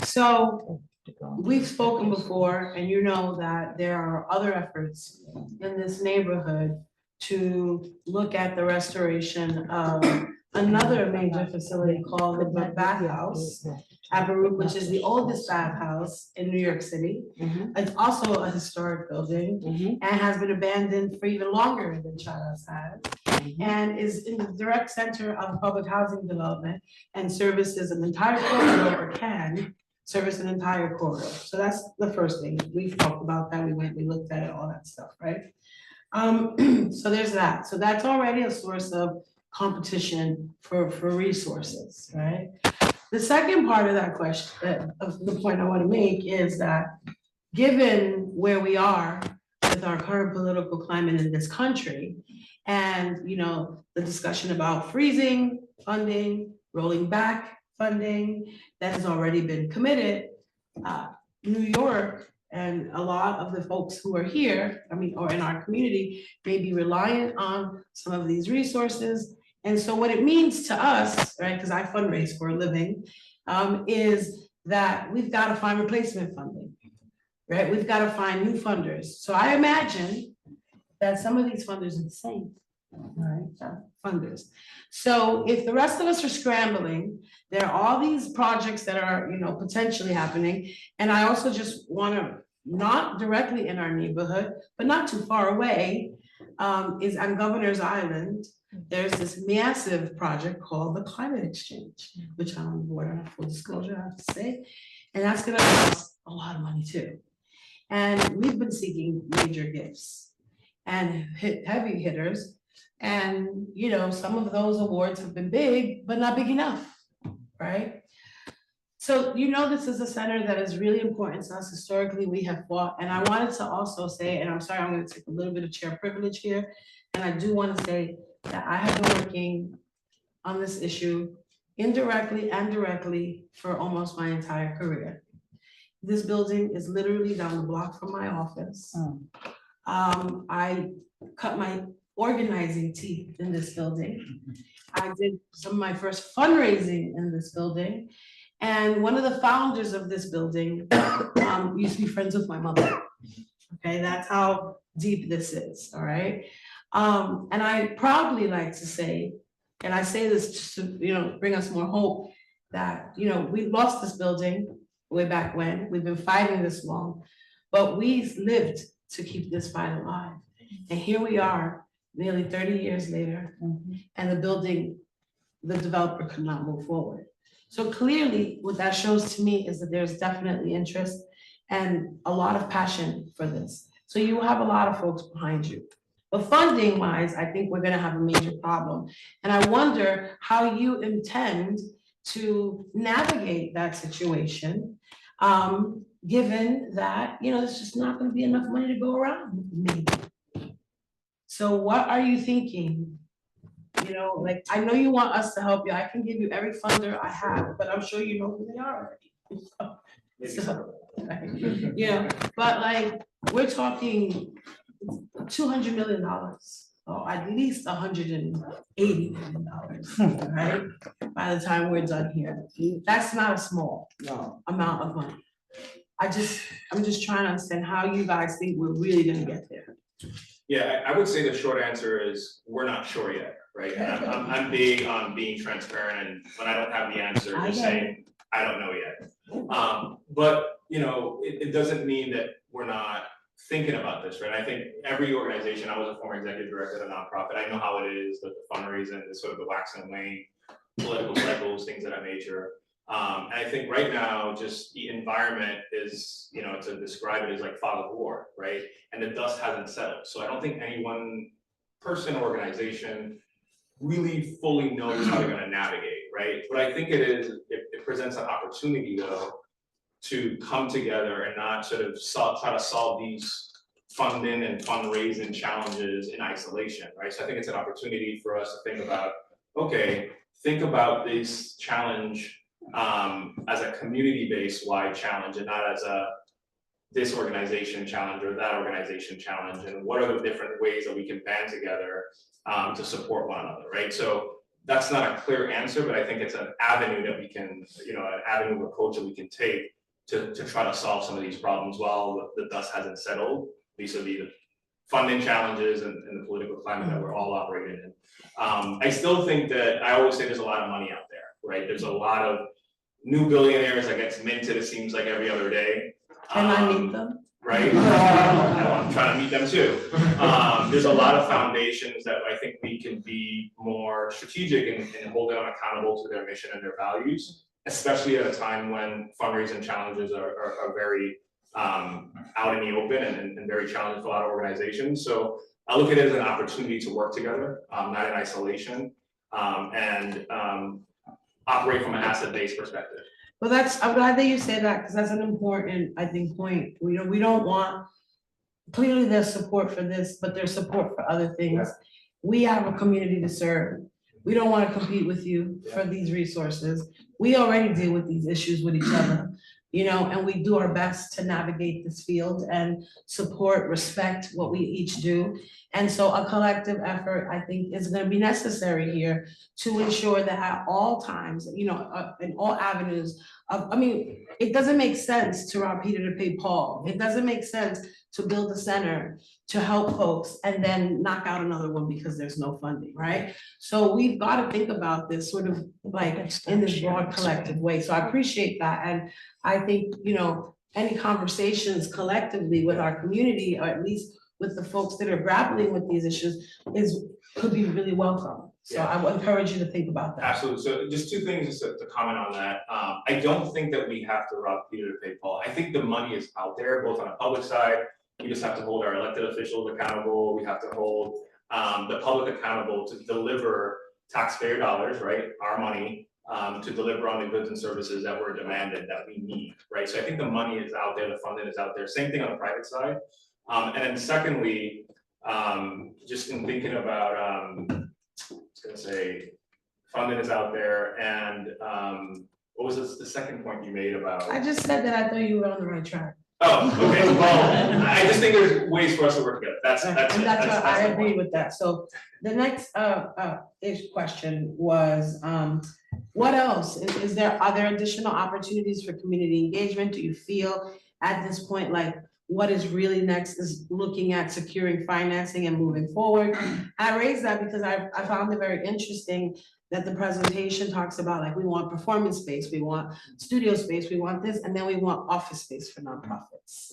So, we've spoken before, and you know that there are other efforts in this neighborhood to look at the restoration of another major facility called the Bath House. at Baruch, which is the oldest bathhouse in New York City. It's also a historic building and has been abandoned for even longer than Charas has. And is in the direct center of public housing development and services an entire corridor, or can service an entire corridor. So that's the first thing. We've talked about that. We looked at it, all that stuff, right? So there's that. So that's already a source of competition for resources, right? The second part of that question, of the point I want to make, is that given where we are with our current political climate in this country, and the discussion about freezing funding, rolling back funding that has already been committed, New York and a lot of the folks who are here, or in our community, may be reliant on some of these resources. And so what it means to us, right, because I fundraise for a living, is that we've got to find replacement funding, right? We've got to find new funders. So I imagine that some of these funders are the same, right? Funders. So if the rest of us are scrambling, there are all these projects that are, potentially happening. And I also just want to, not directly in our neighborhood, but not too far away, is on Governor's Island. There's this massive project called the Climate Exchange, which I'm on board on, full disclosure, I have to say. And that's gonna cost a lot of money too. And we've been seeking major gifts and heavy hitters. And, some of those awards have been big, but not big enough, right? So, this is a center that is really important to us. Historically, we have fought. And I wanted to also say, and I'm sorry, I'm gonna take a little bit of chair privilege here. And I do want to say that I have been working on this issue indirectly and directly for almost my entire career. This building is literally down the block from my office. I cut my organizing teeth in this building. I did some of my first fundraising in this building. And one of the founders of this building used to be friends with my mother. Okay, that's how deep this is, all right? And I proudly like to say, and I say this just to, bring us more hope, that, we lost this building way back when. We've been fighting this long, but we lived to keep this fight alive. And here we are, nearly 30 years later, and the building, the developer could not move forward. So clearly, what that shows to me is that there's definitely interest and a lot of passion for this. So you have a lot of folks behind you. But funding wise, I think we're gonna have a major problem. And I wonder how you intend to navigate that situation, given that, there's just not gonna be enough money to go around, maybe. So what are you thinking? I know you want us to help you. I can give you every funder I have, but I'm sure you know who they are already. But we're talking $200 million, or at least $180 million, right? By the time we're done here. That's not a small amount of money. I'm just trying to understand how you guys think we're really gonna get there. Yeah, I would say the short answer is we're not sure yet, right? And I'm big on being transparent, and when I don't have the answer, just saying, I don't know yet. But it doesn't mean that we're not thinking about this, right? I think every organization, I was a former executive director at a nonprofit, I know how it is with the fundraising, the sort of the wax and wane, political cycles, things of that nature. And I think right now, just the environment is, to describe it as like fog of war, right? And the dust hasn't settled. So I don't think any one person, organization really fully knows how they're gonna navigate, right? But I think it presents an opportunity though, to come together and not sort of try to solve these funding and fundraising challenges in isolation, right? So I think it's an opportunity for us to think about, okay, think about this challenge as a community-based wide challenge and not as this organization challenge or that organization challenge, and what are the different ways that we can band together to support one another, right? So that's not a clear answer, but I think it's an avenue that we can, an avenue of approach that we can take to try to solve some of these problems while the dust hasn't settled, vis-a-vis the funding challenges and the political climate that we're all operating in. I still think that, I always say there's a lot of money out there, right? There's a lot of new billionaires that gets minted, it seems like every other day. Can I meet them? Right? I'm trying to meet them too. There's a lot of foundations that I think we can be more strategic in holding them accountable to their mission and their values, especially at a time when fundraising challenges are very out in the open and very challenging for a lot of organizations. So I look at it as an opportunity to work together, not in isolation, and operate from an asset-based perspective. Well, I'm glad that you said that, because that's an important, I think, point. We don't want, clearly there's support for this, but there's support for other things. We have a community to serve. We don't want to compete with you for these resources. We already deal with these issues with each other, and we do our best to navigate this field and support, respect what we each do. And so a collective effort, I think, is going to be necessary here to ensure that at all times, in all avenues it doesn't make sense to rob Peter to pay Paul. It doesn't make sense to build a center to help folks and then knock out another one because there's no funding, right? So we've got to think about this sort of like in this broad collective way. So I appreciate that. And I think, any conversations collectively with our community, or at least with the folks that are grappling with these issues, could be really welcome. So I would encourage you to think about that. Absolutely. So just two things just to comment on that. I don't think that we have to rob Peter to pay Paul. I think the money is out there, both on the public side. We just have to hold our elected officials accountable. We have to hold the public accountable to deliver taxpayer dollars, right? Our money to deliver on the goods and services that were demanded, that we need, right? So I think the money is out there, the funding is out there. Same thing on the private side. And then secondly, just in thinking about, I was gonna say, funding is out there, and what was the second point you made about? I just said that I thought you were on the right track. Oh, okay, well, I just think there's ways for us to work together, that's And that's what I the agree point. with that. So the next question was, what else? Are there additional opportunities for community engagement? Do you feel at this point like what is really next is looking at securing financing and moving forward? I raised that because I found it very interesting that the presentation talks about, like, we want performance space, we want studio space, we want this, and then we want office space for nonprofits.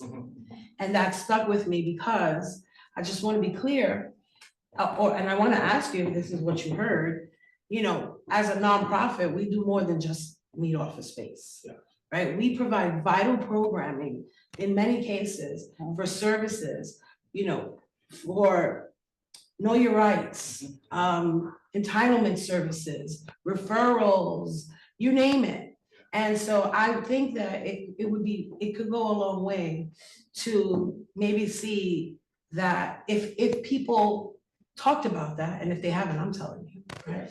And that stuck with me because I just want to be clear, and I want to ask you if this is what you heard, as a nonprofit, we do more than just need office space, right? We provide vital programming in many cases for services, for know your rights, entitlement services, referrals, you name it. And so I think that it could go a long way to maybe see that if people talked about that, and if they haven't, I'm telling you, right?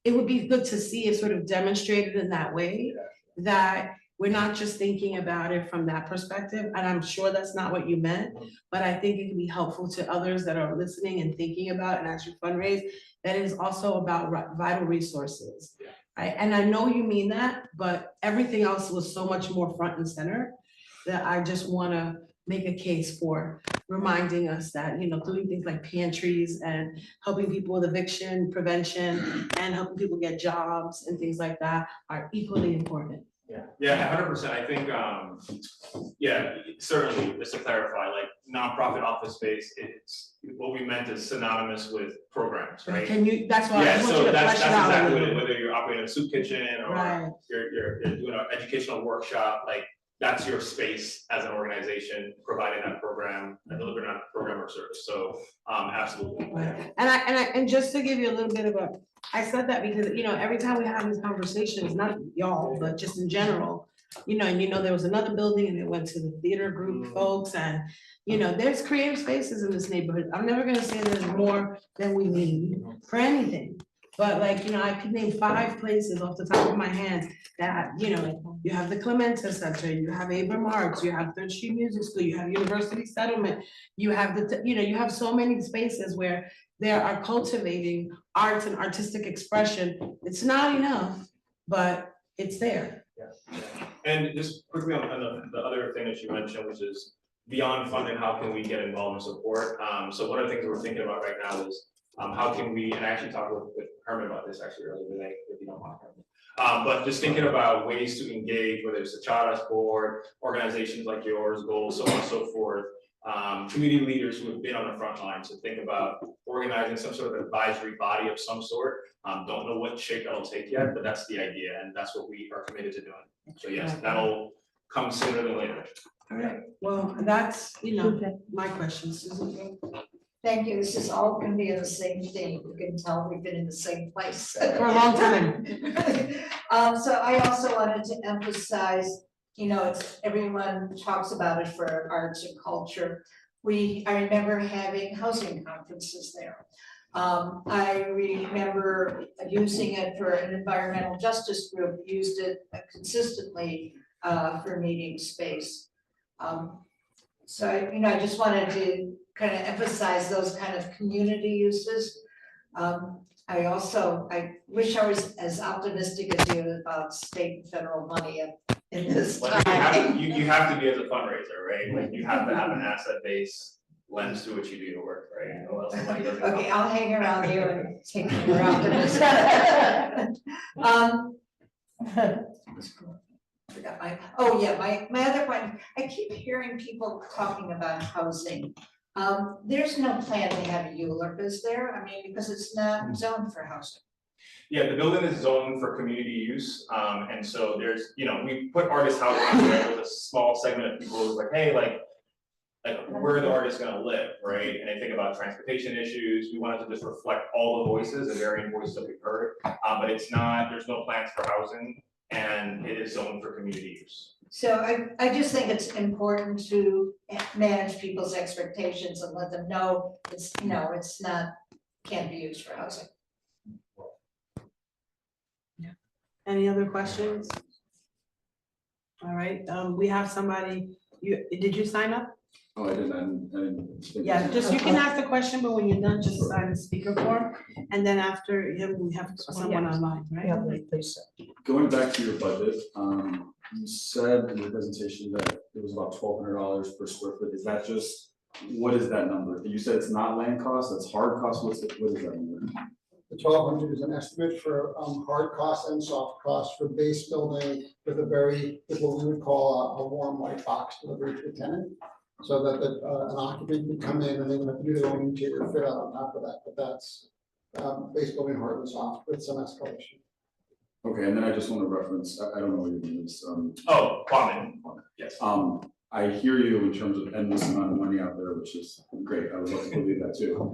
It would be good to see it sort of demonstrated in that way, that we're not just thinking about it from that perspective, and I'm sure that's not what you meant, but I think it can be helpful to others that are listening and thinking about and as you fundraise, that it is also about vital resources, right? And I know you mean that, but everything else was so much more front and center that I just wanna make a case for reminding us that, doing things like pantries and helping people with eviction prevention and helping people get jobs and things like that are equally important. Yeah, 100%. I think, certainly, just to clarify, like nonprofit office space, it's what we meant is synonymous with programs, right? That's why I Yeah, want you so to that's flesh it out a exactly little what it, bit. whether you're operating a soup kitchen or Right. you're doing an educational workshop, like that's your space as an organization, providing that program and delivering that program or service. So, absolutely. Right. And just to give you a little bit of I said that because, every time we have these conversations, not y'all, but just in general, there was another building and it went to the theater group folks and, there's creative spaces in this neighborhood. I'm never gonna say there's more than we need for anything. But I could name 5 places off the top of my head that, you have the Clementa Center, you have Abram Arts, you have Third Street Music School, you have University Settlement, you have you have so many spaces where they are cultivating arts and artistic expression. It's not enough, but it's there. And just quickly on the other thing that you mentioned, which is beyond funding, how can we get involved and support? So one of the things we're thinking about right now is How can we, and I actually talked with Herman about this actually earlier today, if you don't mind. But just thinking about ways to engage, whether it's the Charas board, organizations like yours, goals, so on and so forth. Community leaders who have been on the front lines to think about organizing some sort of advisory body of some sort. Don't know what shape that'll take yet, but that's the idea, and that's what we are committed to doing. So yes, that'll come sooner than later. All right, well, that's, my question, Susan. Thank you. This is all gonna be in the same thing. You can tell we've been in the same place. For a long time. So I also wanted to emphasize, everyone talks about it for arts and culture. I remember having housing conferences there. I remember using it for an environmental justice group, used it consistently for meeting space. So, I just wanted to kind of emphasize those kind of community uses. I wish I was as optimistic as you about state and federal money in this Well, time. you have to be as a fundraiser, right? Like you have to have an asset base lens to what you do your work, right? Or else the money doesn't come. Okay, I'll hang around you and take your optimism. My other point, I keep hearing people talking about housing. There's no plan to have a ULURP, is there? I mean, because it's not zoned for housing. Yeah, the building is zoned for community use, and so there's, we put artist housing there with a small segment of people who's like, hey, like where are the artists gonna live, right? And I think about transportation issues, we wanted to just reflect all the voices, the varying voices that we've heard, but there's no plans for housing, and it is zoned for community use. So I just think it's important to manage people's expectations and let them know it's not, can't be used for housing. Any other questions? All right, we have somebody, did you sign up? Oh, I didn't. Yeah, just, you can ask the question, but when you're done, just sign the speaker form, and then after him, we have someone online, right? Going back to your budget, you said in your presentation that it was about $1,200 per square foot. Is that just, what is that number? You said it's not land cost, that's hard cost. What is that number? The 1,200 is an estimate for hard costs and soft costs for base building with what we would call a warm white box delivery to the tenant. So that an occupant can come in and they would have to do their own interior fit out on top of that, but that's base building hard and soft with some escalation. Okay, and then I just want to reference, I don't know what your name is. Kwame, yes. I hear you in terms of endless amount of money out there, which is great. I would love to believe that too.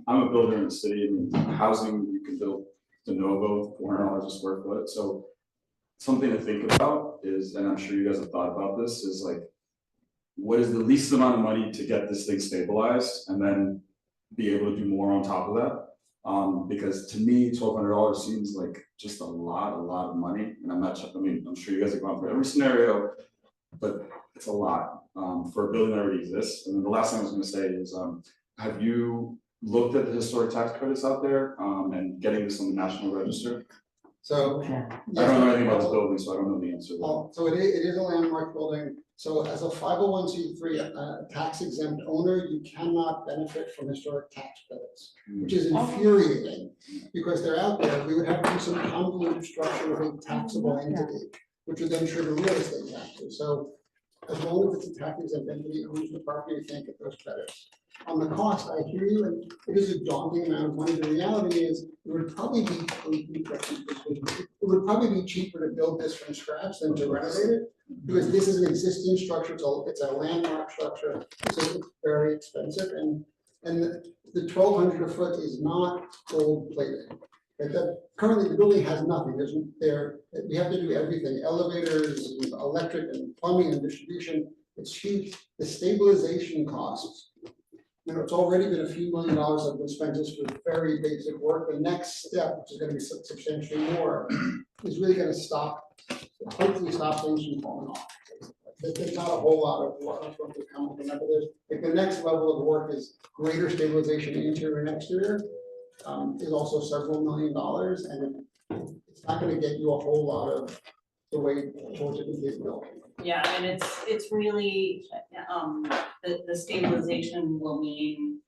I'm a builder in the city, and housing, you can build de novo, $400 a square foot. So something to think about is, and I'm sure you guys have thought about this, is like, what is the least amount of money to get this thing stabilized and then be able to do more on top of that? Because to me, $1,200 seems like just a lot of money. And I'm sure you guys have gone through every scenario, but it's a lot for a building that already exists. And then the last thing I was going to say is, have you looked at the historic tax credits out there and getting this on the National Register? So I don't know anything about this building, so I don't know the answer. So it is a landmark building. So as a 501c3 tax exempt owner, you cannot benefit from historic tax credits, which is infuriating because they're out there. We would have to do some convoluted structure with a taxable entity, which would then trigger real estate taxes. So as long as it's a tax exempt entity owns the property, you can't get those credits. On the cost, I hear you, and it is a daunting amount of money. The reality is, it would probably be cheaper to build this from scratch than to renovate it, because this is an existing structure. It's a landmark structure, so it's very expensive. And the 1,200 a foot is not gold plated. Currently, the building has nothing. We have to do everything: elevators, electric, and plumbing and distribution. It's huge. The stabilization costs. It's already been a few $1 million that have been spent just for very basic work. The next step, which is going to be substantially more, is really going to hopefully stop things from falling off. There's not a whole lot of work to come. Remember, the next level of work is greater stabilization interior and exterior. Is also several $1 million, and it's not going to get you a whole lot of the way towards a complete building. Yeah, and it's really, the stabilization will mean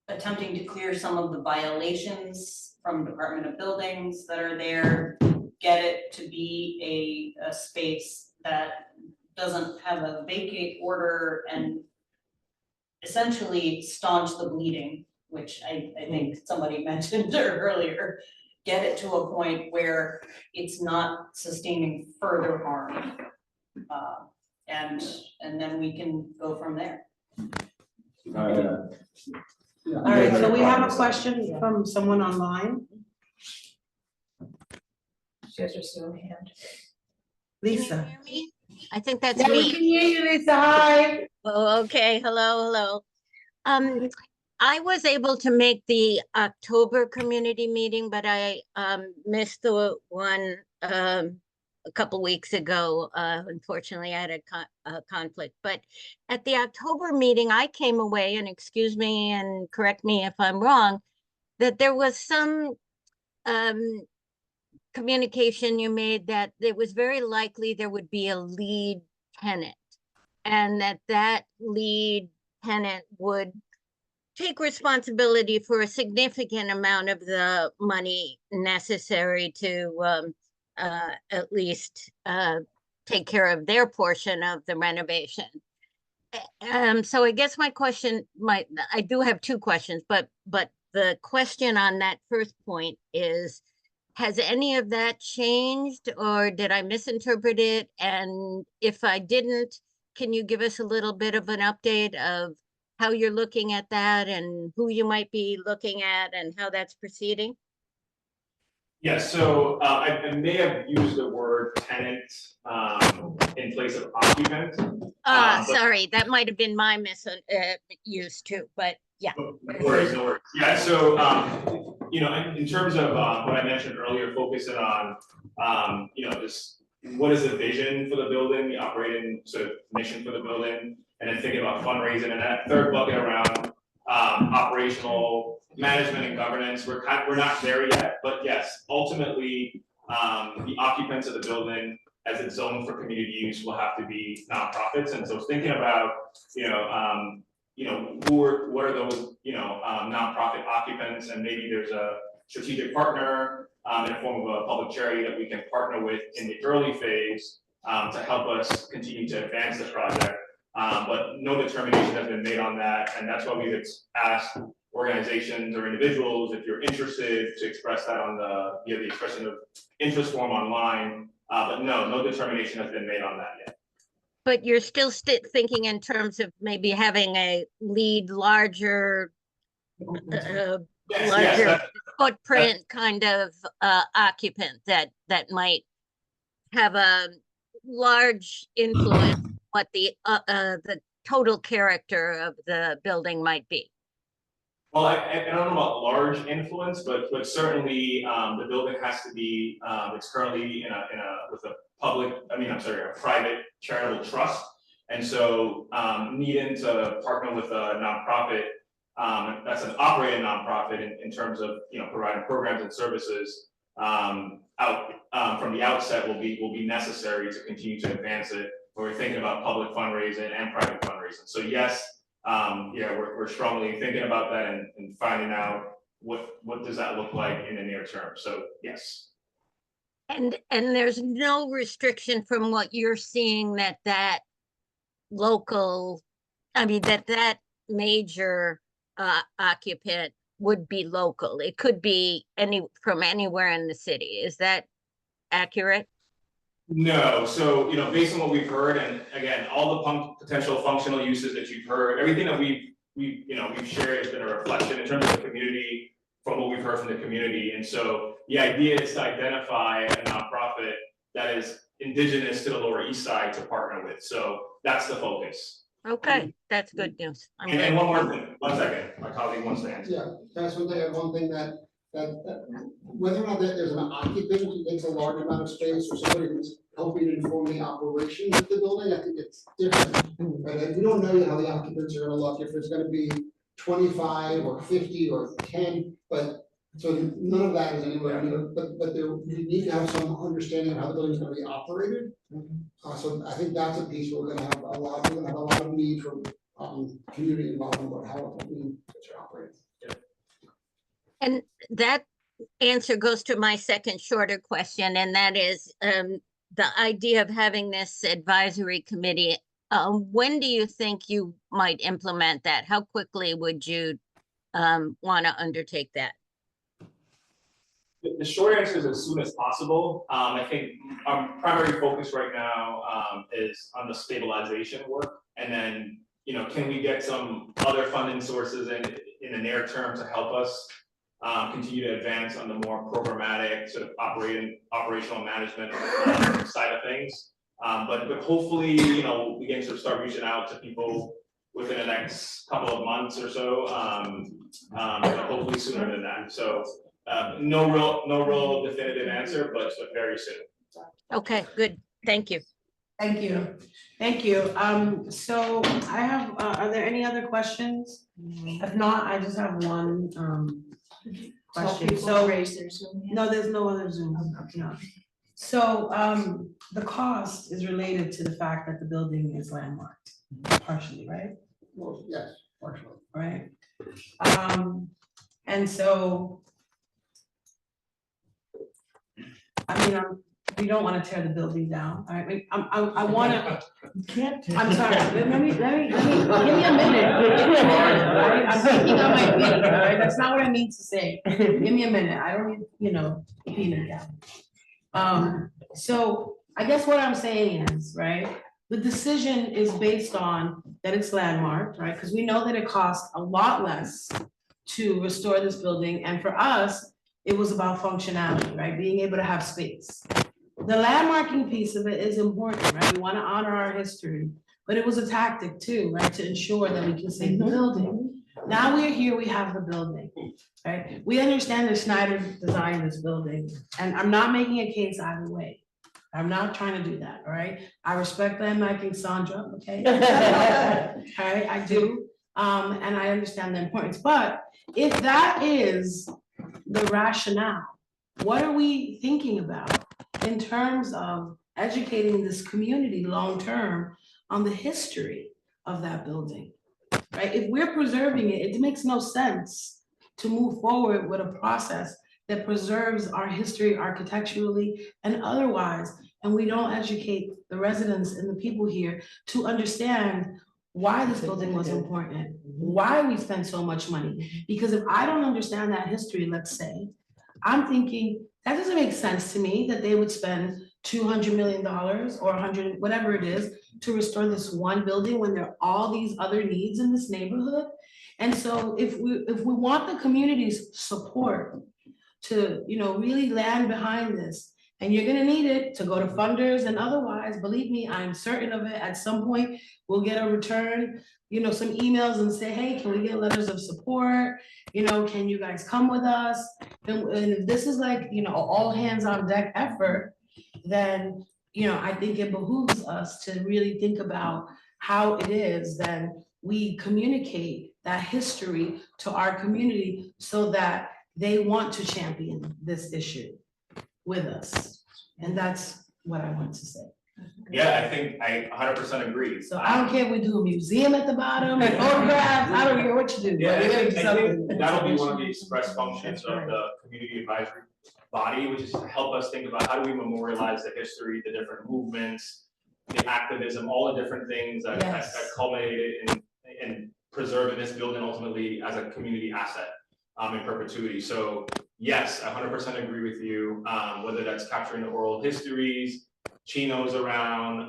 attempting to clear some of the violations from Department of Buildings that are there, get it to be a space that doesn't have a vacate order and essentially staunch the bleeding, which I think somebody mentioned earlier. Get it to a point where it's not sustaining further harm. And then we can go from there. All right, so we have a question from someone online. She has her Zoom hand. Lisa. I think that's Yeah, we me. can hear you, Lisa. Hi. Oh, okay. Hello. I was able to make the October community meeting, but I missed the one a couple weeks ago. Unfortunately, I had a conflict. But at the October meeting, I came away, and excuse me and correct me if I'm wrong, that there was some communication you made that it was very likely there would be a lead tenant, and that lead tenant would take responsibility for a significant amount of the money necessary to at least take care of their portion of the renovation. So I guess my question, I do have two questions, but the question on that first point is, has any of that changed, or did I misinterpret it? And if I didn't, can you give us a little bit of an update of how you're looking at that and who you might be looking at and how that's proceeding? Yes, so I may have used the word tenant in place of occupant. Sorry, that might have been my misuse too, but yeah. No worries. Yeah, so you know, in terms of what I mentioned earlier, focusing on you know, just what is the vision for the building, the operating sort of mission for the building, and then thinking about fundraising, and that third bucket around operational management and governance. We're not there yet, but yes, ultimately the occupants of the building, as it's zoned for community use, will have to be nonprofits. And so thinking about what are those nonprofit occupants, and maybe there's a strategic partner in the form of a public charity that we can partner with in the early phase to help us continue to advance the project. But no determination has been made on that, and that's why we've asked organizations or individuals, if you're interested, to express that on the expression of interest form online. But no determination has been made on that yet. But you're still thinking in terms of maybe having a lead larger footprint kind of occupant that might have a large influence what the total character of the building might be. Well, I don't know about large influence, but certainly the building has to be it's currently with a private charitable trust, and so needing to partner with a nonprofit that's an operating nonprofit in terms of providing programs and services from the outset will be necessary to continue to advance it. We're thinking about public fundraising and private fundraising. So yes, we're strongly thinking about that and finding out what does that look like in the near term. So yes. And there's no restriction from what you're seeing that local, that major occupant would be local. It could be from anywhere in the city. Is that accurate? No, so based on what we've heard, and again, all the potential functional uses that you've heard, everything that we've shared has been a reflection in terms of the community, from what we've heard from the community. And so the idea is to identify a nonprofit that is indigenous to the Lower East Side to partner with. So that's the focus. Okay, that's good news. And one more thing, 1 second, my colleague wants to answer. Yeah, that's one thing that whether or not there's an occupant who takes a large amount of space, or somebody who's helping inform the operations of the building, I think it's different. Right? And we don't know yet how the occupants are gonna look, if it's gonna be 25 or 50 or 10, but so none of that is anywhere near, but there, we need to have some understanding of how the building is gonna be operated. So I think that's a piece we're gonna have a lot of need for community involvement about how it's being operated. that answer goes to my second shorter question, and that is the idea of having this advisory committee. When do you think you might implement that? How quickly would you want to undertake that? The short answer is as soon as possible. I think our primary focus right now is on the stabilization work. And then, can we get some other funding sources in the near term to help us continue to advance on the more programmatic sort of operational management side of things. But hopefully, we can sort of start reaching out to people within the next couple of months or so, but hopefully sooner than that. So no real definitive answer, but very soon. Okay, good. Thank you. Thank you. Thank you. So I have, are there any other questions? If not, I just have one question. So raise their Zoom hand. no, there's no other Zoom. No. So the cost is related to the fact that the building is landmarked, partially, right? Well, yes, partially. Right. And so I mean, we don't want to tear the building down. I mean, I want to. Can't. I'm sorry. Let me, give me a minute. Give me a minute, all right? I'm thinking on my feet, all right? That's not what I mean to say. Give me a minute. I don't need, peanut gallery. So I guess what I'm saying is, right? The decision is based on that it's landmarked, right? Because we know that it costs a lot less to restore this building. And for us, it was about functionality, right? Being able to have space. The landmarking piece of it is important, right? We want to honor our history, but it was a tactic too, right? To ensure that we can save the building. Now we're here, we have the building, right? We understand that Schneider designed this building, and I'm not making a case either way. I'm not trying to do that, all right? I respect them liking Sandra, okay? All right, I do, and I understand the importance, but if that is the rationale, what are we thinking about in terms of educating this community long-term on the history of that building, right? If we're preserving it, it makes no sense to move forward with a process that preserves our history architecturally and otherwise, and we don't educate the residents and the people here to understand why this building was important, why we spent so much money. Because if I don't understand that history, let's say, I'm thinking, that doesn't make sense to me that they would spend $200 million or 100, whatever it is, to restore this one building when there are all these other needs in this neighborhood. And so if we want the community's support to, really land behind this, and you're gonna need it to go to funders and otherwise, believe me, I'm certain of it. At some point, we'll get a return, some emails and say, hey, can we get letters of support? Can you guys come with us? And if this is like, all hands on deck effort, then, I think it behooves us to really think about how it is that we communicate that history to our community so that they want to champion this issue with us. And that's what I want to say. Yeah, I think I 100% agree. So I don't care if we do a museum at the bottom, photographs, I don't care what you do. Yeah, but I we gotta think, do I something. think that'll be one of the express functions of the community advisory body, which is to help us think about how do we memorialize the history, the different movements, the activism, all the different things that culminated in preserving this building ultimately as a community asset in perpetuity. So yes, I 100% agree with you, whether that's capturing the oral histories, chinos around,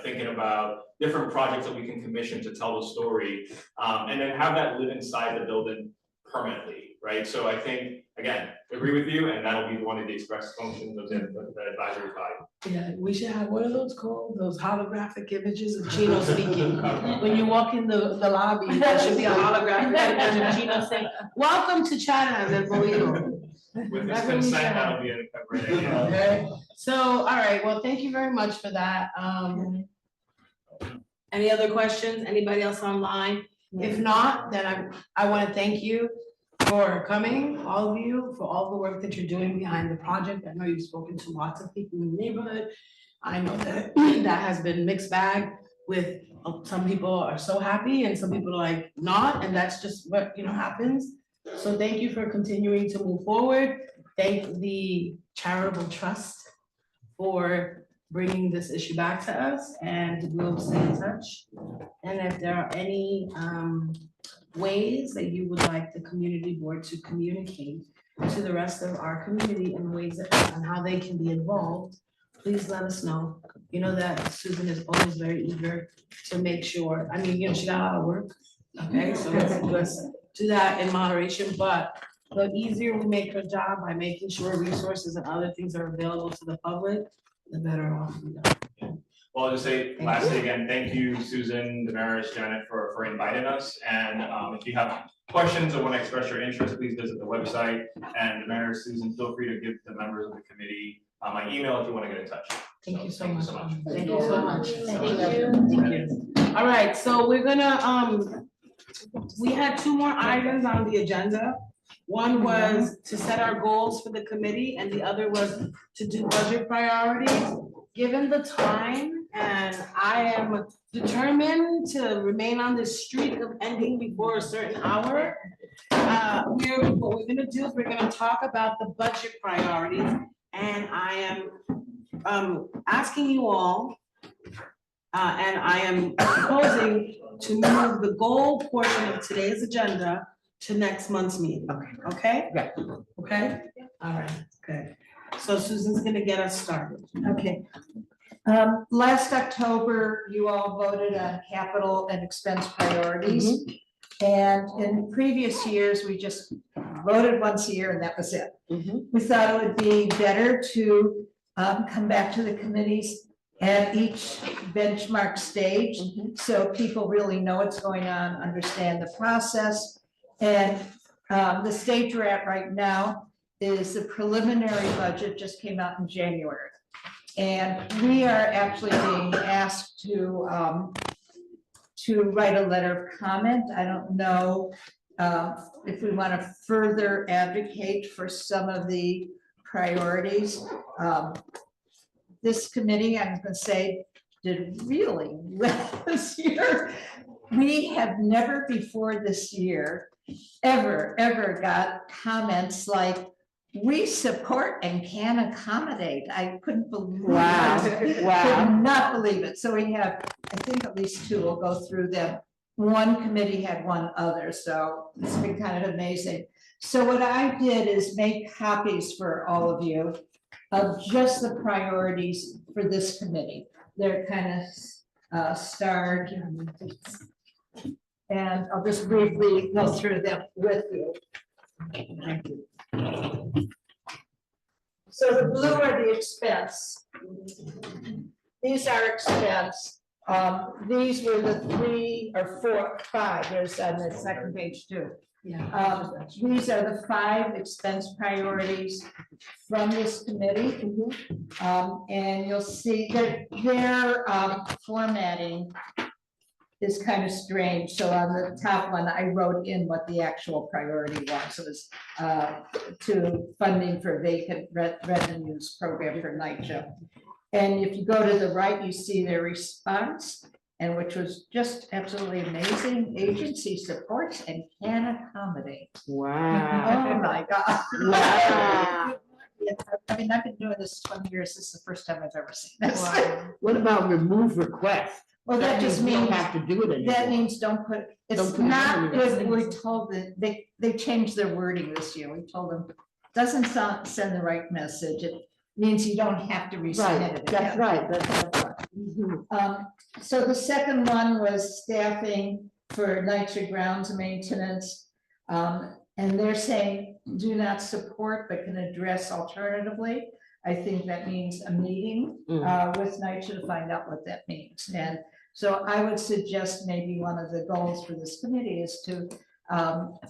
thinking about different projects that we can commission to tell the story, and then have that live inside the building permanently, right? So I think, again, agree with you, and that'll be one of the express functions of the advisory body. Yeah, we should have, what are those called? Those holographic images of Chino speaking. When you walk in the lobby, there should be a holographic image of Chino saying, welcome to China, del Bolillo. With his consent, that'll be a great idea. Okay, so, all right, well, thank you very much for that. Any other questions? Anybody else online? If not, then I want to thank you for coming, all of you, for all the work that you're doing behind the project. I know you've spoken to lots of people in the neighborhood. I know that that has been mixed bag with some people are so happy and some people are like not, and that's just what happens. So thank you for continuing to move forward. Thank the charitable trust for bringing this issue back to us, and we'll stay in touch. And if there are any ways that you would like the community board to communicate to the rest of our community in ways that, on how they can be involved, please let us know. You know that Susan is always very eager to make sure, I mean, you know, she got a lot of work, okay? So let's do that in moderation, but the easier we make her job by making sure resources and other things are available to the public, the better off we are. Well, I'll just say lastly, again, thank you, Susan, Damaris, Janet, for inviting us. And if you have questions or want to express your interest, please visit the website. And Damaris, Susan, feel free to give the members of the committee my email if you want to get in touch. Thank you so much. Thank Thank you so much. Thank you. All right, so we're gonna, we had two more items on the agenda. One was to set our goals for the committee, and the other was to do budget priorities. Given the time, and I am determined to remain on this streak of ending before a certain hour, what we're gonna do is we're gonna talk about the budget priorities, and I am asking you all, and I am proposing to move the goal portion of today's agenda to next month's meeting. Okay? Yeah. Okay? All right, good. So Susan's gonna get us started. Okay. Last October, you all voted on capital and expense priorities. And in previous years, we just voted once a year and that was it. We thought it would be better to come back to the committees at each benchmark stage, so people really know what's going on, understand the process. And the stage we're at right now is the preliminary budget just came out in January. And we are actually being asked to write a letter of comment. I don't know if we want to further advocate for some of the priorities. This committee, I'm going to say, did really well this year. We have never before this year ever got comments like, we support and can accommodate. I couldn't believe it. Wow. Could not believe it. So we have, I think at least two, we'll go through them. One committee had one other, so it's been kind of amazing. So what I did is make copies for all of you of just the priorities for this committee. They're kind of starred. And I'll just briefly go through them with you. Thank you. So the blue are the expense. These are expense. These were the 3 or 4, 5. There's on the second page too. These are the 5 expense priorities from this committee. And you'll see that their formatting is kind of strange. So on the top one, I wrote in what the actual priority was. It was to funding for vacant revenues program for NYCHA. And if you go to the right, you see their response, and which was just absolutely amazing. Agency supports and can accommodate. Wow. Oh my God. Wow. Yeah, I mean, I've been doing this 20 years. This is the first time I've ever seen this. What about remove request? Well, that just we don't means, have to do it anymore. that means don't put, it's Don't put it not in good. there. We told that they changed their wording this year. We told them, doesn't send the right message. It means you don't have to resubmit it. That's again. right, that's right. So the second one was staffing for NYCHA grounds maintenance. And they're saying, do not support, but can address alternatively. I think that means a meeting with NYCHA to find out what that means. And so I would suggest maybe one of the goals for this committee is to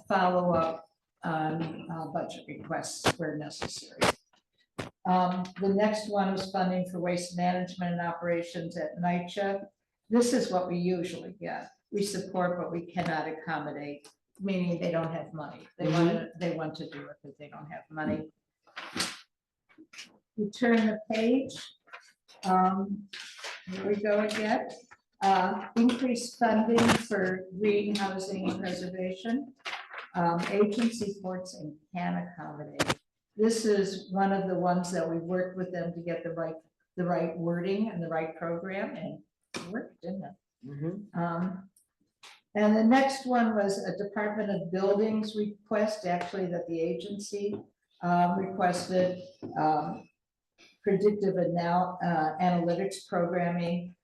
follow up on budget requests where necessary. The next one was funding for waste management and operations at NYCHA. This is what we usually get. We support, but we cannot accommodate, meaning they don't have money. They want to do it, but they don't have money. You turn the page. Here we go again. Increased funding for green housing and preservation. Agency ports and can accommodate. This is one of the ones that we worked with them to get the right wording and the right program, and it worked, didn't it? And the next one was a Department of Buildings request, actually, that the agency requested predictive analytics programming,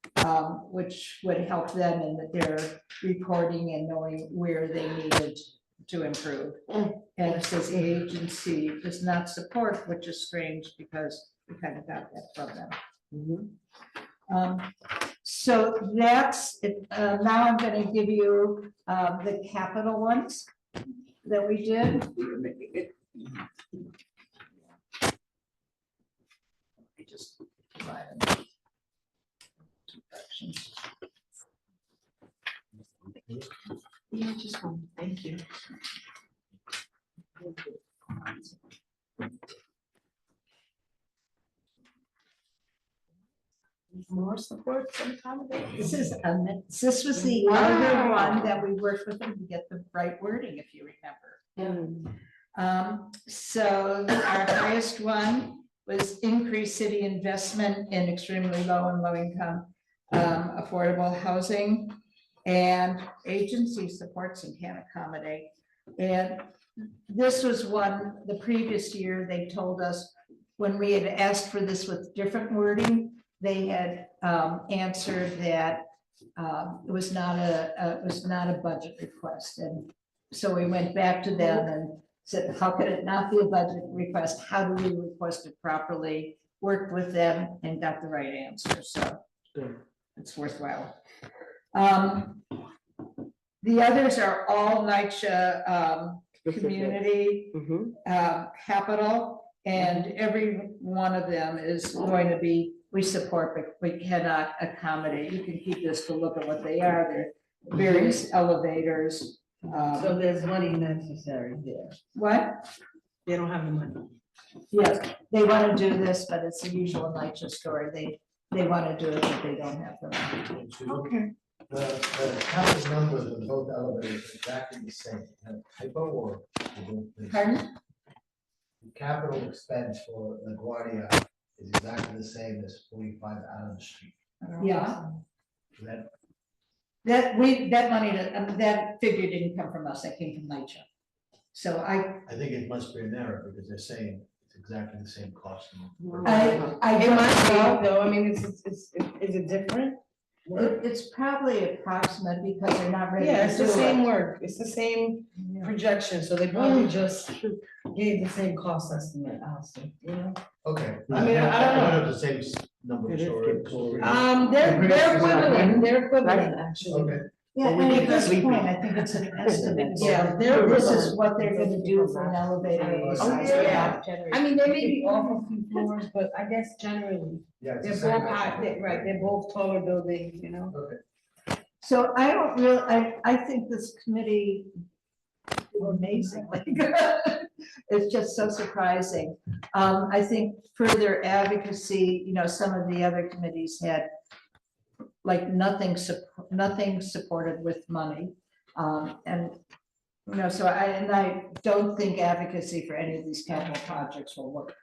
which would help them in their reporting and knowing where they needed to improve. And it says the agency does not support, which is strange because we kind of got that from them. So that's it. Now I'm going to give you the capital ones that we did. Just provide them. Yeah, just one. Thank you. More support from accommodate. This was the other one that we worked with them to get the right wording, if you remember. So our highest one was increased city investment in extremely low and low income affordable housing, and agency supports and can accommodate. And this was one, the previous year, they told us when we had asked for this with different wording, they had answered that it was not a budget request. And so we went back to them and said, how could it not be a budget request? How do we request it properly? Worked with them and got the right answer. So it's worthwhile. The others are all NYCHA community capital, and every one of them is going to be, we support, but we cannot accommodate. You can keep this to look at what they are. They're various elevators. So there's money necessary there. What? They don't have the money. Yes, they want to do this, but it's the usual NYCHA story. They want to do it, but they don't have the money. Okay. The capital numbers of both elevators are exactly the same. Have typo or? Pardon? The capital expense for LaGuardia is exactly the same as 45 Adams Street. Yeah. That That money, that figure didn't come from us, that came from NYCHA. So I think it must be an error because they're saying it's exactly the same cost. I It don't might know. be, though, I mean, is it different? It's probably approximate because they're not ready. Yeah, to it's the do same it. work, it's the same projection, so they probably just gave the same cost estimate, honestly, you know? Okay. I mean, I don't know. The same numbers or. They're equivalent, actually. Okay. Yeah, and at this point, I think it's an estimate. Yeah, This is what they're gonna do for an elevator. Oh, yeah. I mean, they may be off a few floors, but I guess generally, Yeah. they're both high, right, they're both taller buildings, you know? Okay. So I don't really, I think this committee did amazingly good. It's just so surprising. I think further advocacy, you know, some of the other committees had like nothing supported with money. And, you know, so I don't think advocacy for any of these capital projects will work.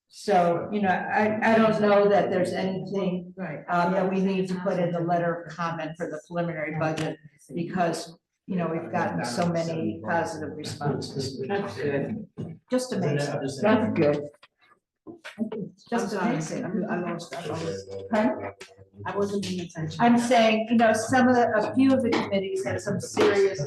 So, you know, I don't know that there's anything that we need to put in the letter of comment for the preliminary budget because, you know, we've gotten so many positive responses. That's good. Just amazing. That's good. Just amazing. I lost. Pardon? I wasn't paying attention. I'm saying, you know, a few of the committees had some serious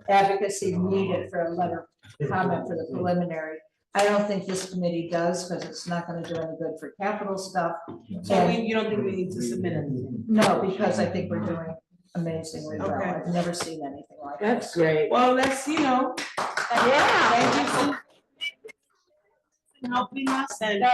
advocacy needed for a letter of comment for the preliminary. I don't think this committee does because it's not going to do any good for capital stuff. So you don't think we need to submit it? No, because I think we're doing amazingly well. Okay. I've never seen anything like That's this. great. Well, let's, you know. Thank you for helping us and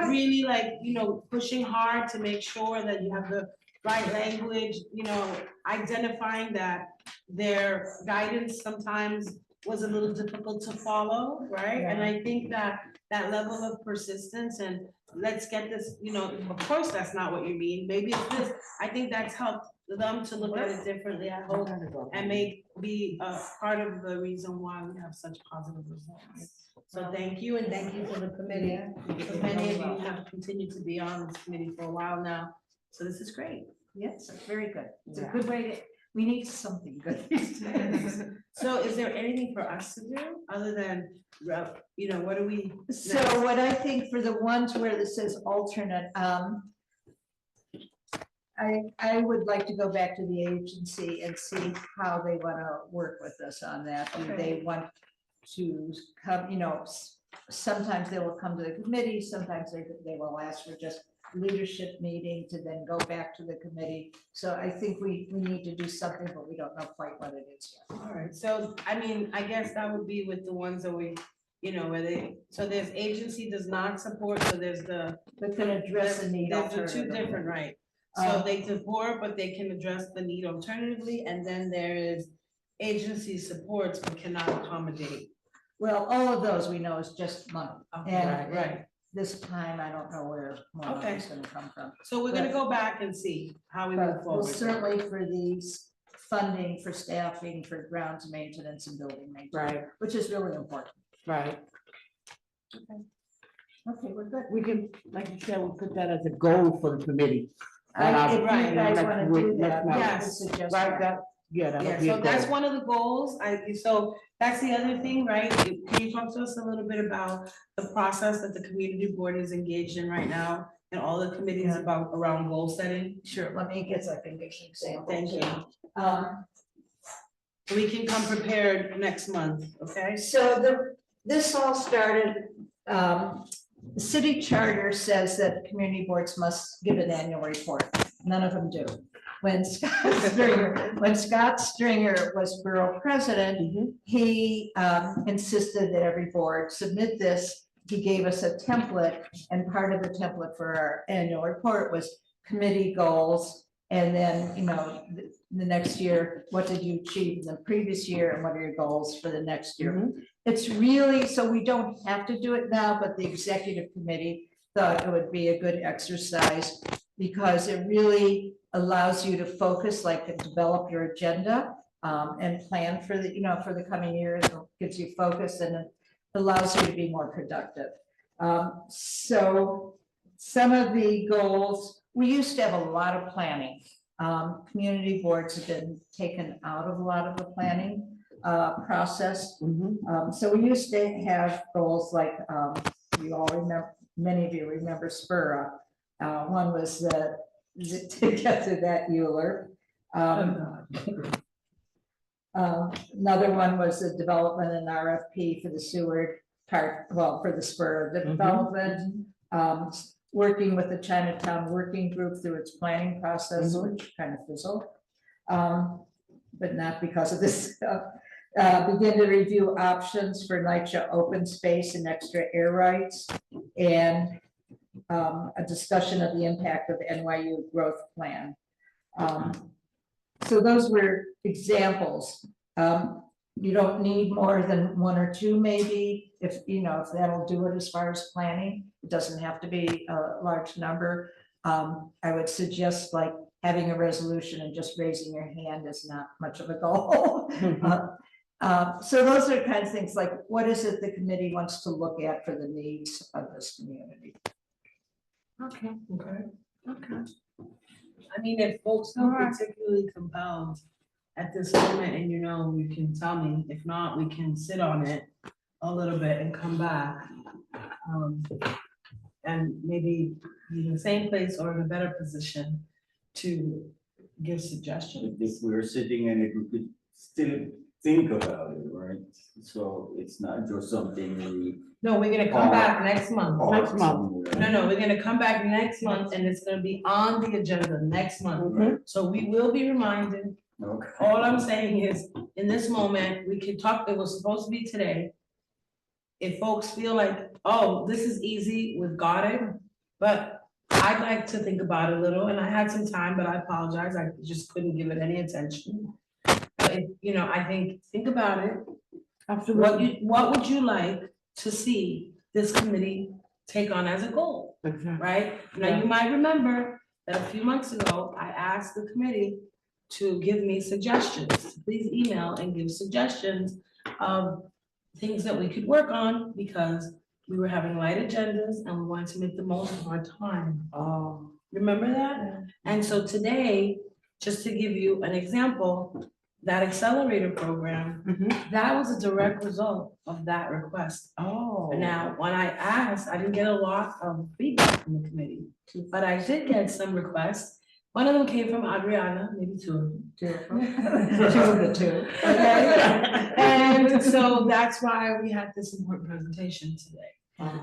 really like, you know, pushing hard to make sure that you have the right language, you know, identifying that their guidance sometimes was a little difficult to follow, right? And I think that that level of persistence and let's get this, you know, of course, that's not what you mean, maybe it's this, I think that's helped them to look at it differently, I hope, and may be a part of the reason why we have such positive results. So thank you, and thank you for the committee, because many of you have continued to be on this committee for a while now, so this is great. Yes, it's very good. It's a good way to, we need something good these days. So is there anything for us to do other than, you know, what do we? So what I think for the ones where this says alternate, I would like to go back to the agency and see how they want to work with us on that. Do they want to come, you know, sometimes they will come to the committee, sometimes they will ask for just leadership meeting to then go back to the committee. So I think we need to do something, but we don't know quite what it is yet. All right, so I mean, I guess that would be with the ones that we, you know, where they, so there's agency does not support, so there's the. But can address the need There's the two alternatively. different, right? So they support, but they can address the need alternatively, and then there is agency supports but cannot accommodate. Well, all of those we know is just money. And Right. this time, I don't know where money Okay. is gonna come from. So we're gonna go back and see how we move But well, forward. certainly for these funding for staffing, for grounds maintenance and building maintenance. Right. Which is really important. Right. Okay, we're good. We can, like you said, we'll put that as a goal for the committee. If you Right. guys Let's wanna work- do that, let's not- I would Yes. suggest Right, that. that, yeah, that'll Yeah, be a so that's goal. one of the goals, so that's the other thing, right? Can you talk to us a little bit about the process that the community board is engaged in right now? And all the committees about around goal setting? Sure, let me get, I can get an example. Thank you. Um, We can come prepared next month, okay? So this all started, the city charter says that community boards must give an annual report. None of them do. When Scott Stringer was borough president, he insisted that every board submit this. He gave us a template, and part of the template for our annual report was committee goals. And then, you know, the next year, what did you achieve in the previous year and what are your goals for the next year? It's really, so we don't have to do it now, but the executive committee thought it would be a good exercise because it really allows you to focus, like to develop your agenda and plan for the, you know, for the coming years, it gives you focus and it allows you to be more productive. So some of the goals, we used to have a lot of planning. Community boards have been taken out of a lot of the planning process. So we used to have goals like, you all remember, many of you remember SPURA. One was to get to that Euler. Another one was the development and RFP for the Seward part, well, for the SPURA, the development. Working with the Chinatown Working Group through its planning process, which kind of fizzled. But not because of this. Begin to review options for NYCHA open space and extra air rights. And a discussion of the impact of NYU growth plan. So those were examples. You don't need more than one or two, maybe, if you know, if that'll do it as far as planning. It doesn't have to be a large number. I would suggest like having a resolution and just raising your hand is not much of a goal. So those are kind of things like, what is it the committee wants to look at for the needs of this community? Okay. I mean, if folks feel particularly compelled at this moment, and you know, you can tell me, if not, we can sit on it a little bit and come back. And maybe be in the same place or in a better position to give suggestions. If we were sitting in it, we could still think about it, right? So it's not just something we. No, we're gonna come back next month. Next month. No, we're gonna come back next month and it's gonna be on the agenda next month. So we will be reminded. Okay. All I'm saying is, in this moment, we can talk, it was supposed to be today. If folks feel like, oh, this is easy, we've got it, but I'd like to think about it a little, and I had some time, but I apologize, I just couldn't give it any attention. But, you know, I think about it. What would you like to see this committee take on as a goal, right? Now, you might remember that a few months ago, I asked the committee to give me suggestions. Please email and give suggestions of things that we could work on because we were having light agendas and we wanted to make the most of our time. Remember that? And so today, just to give you an example, that accelerator program, that was a direct result of that request. Now, when I asked, I didn't get a lot of feedback from the committee, but I did get some requests. One of them came from Adriana, maybe two of them. Two of the two. Okay, and so that's why we had this important presentation today.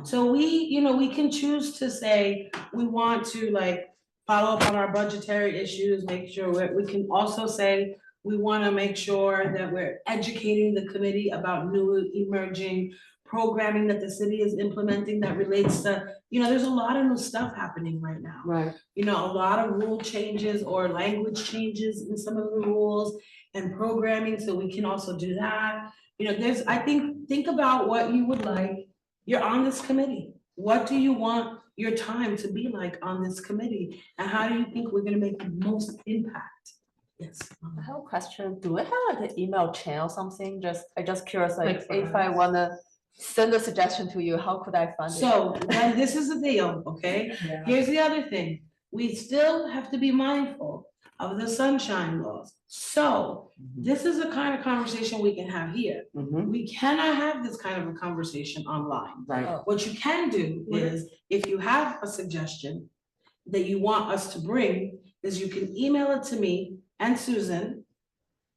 So we can choose to say, we want to like follow up on our budgetary issues, make sure we can also say, we want to make sure that we're educating the committee about new emerging programming that the city is implementing that relates to, there's a lot of new stuff happening right now. Right. A lot of rule changes or language changes in some of the rules and programming, so we can also do that. Think about what you would like. You're on this committee. What do you want your time to be like on this committee? And how do you think we're gonna make the most impact? Yes. I have a question. Do we have like an email chain or something? I just curious, like Like if I wanna send a suggestion to you, how could I find it? So then this is the deal, okay? Yeah. Here's the other thing. We still have to be mindful of the sunshine laws. So this is the kind of conversation we can have here. We cannot have this kind of a conversation online. Right. What you can do is, if you have a suggestion that you want us to bring, is you can email it to me and Susan.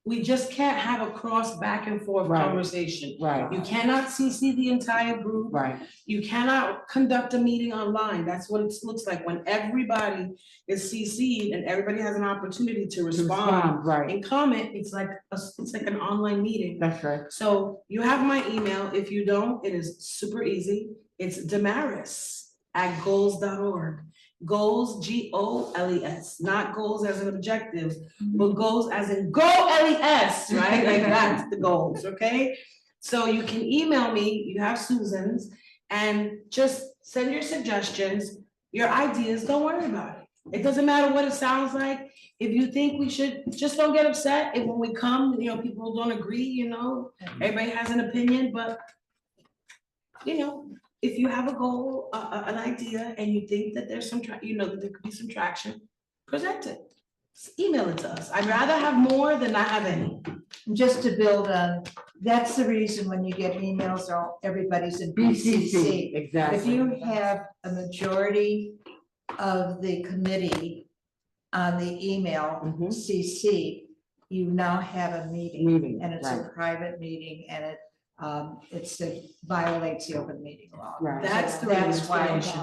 We just can't have a cross back and forth Right. conversation. Right. You cannot CC the entire group. Right. You cannot conduct a meeting online. That's what it looks like when everybody is CC'd and everybody has an opportunity to respond Right. and comment. It's like an online meeting. That's right. So you have my email. If you don't, it is super easy. It's damaris@goals.org. Goals, GOLES, not goals as an objective, but goals as in go LES, right? Like that's the goals, okay? So you can email me, you have Susan's, and just send your suggestions, your ideas, don't worry about it. It doesn't matter what it sounds like. If you think we should, just don't get upset if when we come, people don't agree, everybody has an opinion, but if you have a goal, an idea, and you think that there's that there could be some traction, present it. Just email it to us. I'd rather have more than not have any. Just to build on, that's the reason when you get emails, everybody's in BCC. Exactly. If you have a majority of the committee on the email CC, you now have a meeting. And it's a private meeting and it violates the open meeting law. Right. That's the real explanation.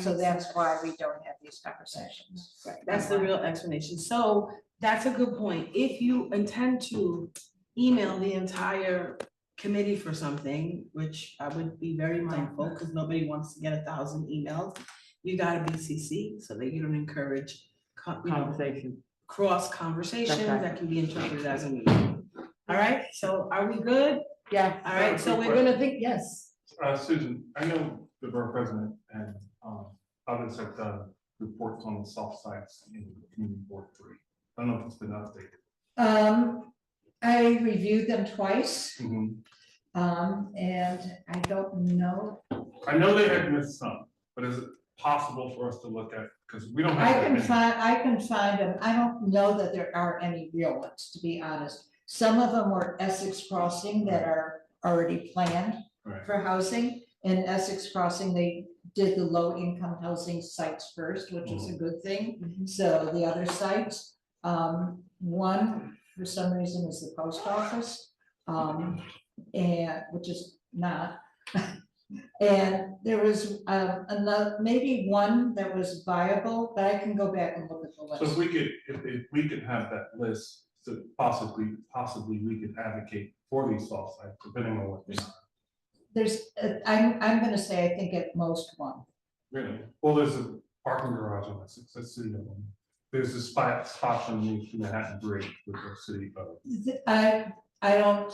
So that's why we don't have these conversations. That's the real explanation. So that's a good point. If you intend to email the entire committee for something, which I would be very mindful, because nobody wants to get 1,000 emails, you gotta be CC so that you don't encourage Conversation. cross conversations That's right. that can be interpreted as a meeting. All right, so are we good? Yeah. All right, so we're gonna think, yes. Susan, I know the borough president and others have done reports on the soft sites in Community Board 3. I don't know if it's been updated. I reviewed them twice. Mhm. And I don't know. I know they had missed some, but is it possible for us to look at, because we don't have. I that can many. find them. I don't know that there are any real ones, to be honest. Some of them were Essex Crossing that are already planned Right. for housing. In Essex Crossing, they did the low income housing sites first, which is a good thing. So the other sites, one, for some reason, is the post office. And which is not. And there was another, maybe one that was viable, but I can go back and look at the list. So if we could have that list, so possibly we could advocate for these soft sites, depending on what they are. There's, I'm gonna say, I think at most one. Really? Well, there's a parking garage on Essex, that's city owned. There's a spot on the Manhattan Bridge with the city of. I don't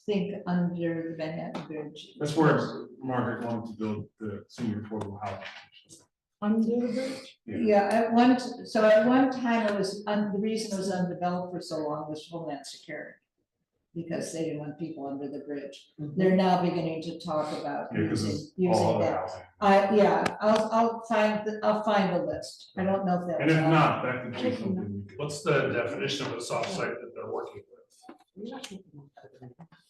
think under the Manhattan Bridge. That's where Margaret wanted to build the senior affordable housing. Under the bridge? Yeah, at one time it was, the reason it was undeveloped for so long was Homeland Security. Because they didn't want people under the bridge. They're now beginning to talk about Yeah, because using it's all other that. housing. I'll find the list. I don't know if that. And was if on- not, that could be something. we could- What's the definition of a soft site that they're working with?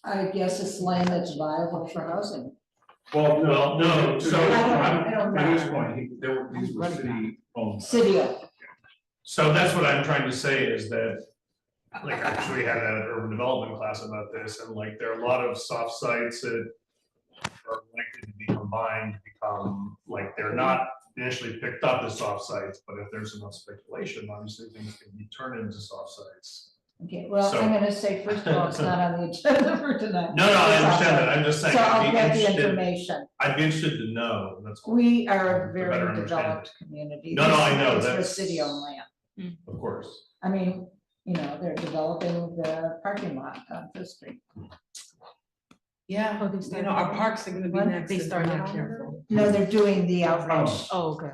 I guess it's land that's viable for housing. Well, no, so I don't to his know. point, these were city owned. City owned. So that's what I'm trying to say is that, like, I actually had an urban development class about this, and like, there are a lot of soft sites that are likely to be combined, to become, like, they're not initially picked up as soft sites, but if there's enough speculation, obviously things can be turned into soft sites. Okay, well, So- I'm gonna say, first of all, it's not on the agenda for tonight. No, I understand that, I'm just saying. So I'd I'll be get the interested- information. I'd be interested to know, that's all. We are a To better very understand developed community. No, I know, It's for that's- city owned land. Of course. I mean, they're developing the parking lot on Fifth Street. Yeah, our parks are gonna be What? next. if we're not careful. No, they're doing the outreach, Oh, okay.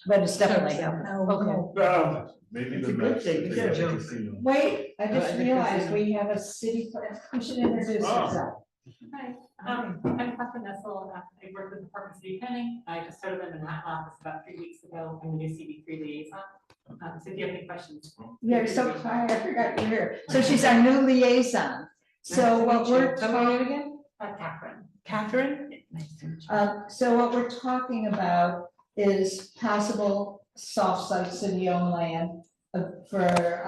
but it's definitely. Okay. Maybe It's the a good next. thing, it's a joke. casino. Wait, I I just think realized that's- we have a city, we should introduce Oh. ourselves. Hi, I'm Catherine Nessel. I work with the Department of City Planning. I just started in the Manhattan office about 3 weeks ago. I'm the new CB3 liaison. So if you have any questions. You're so quiet, I forgot you're here. So she's our new liaison. So what we're. Come on again? Catherine. Catherine? So what we're talking about is possible soft site city-owned land for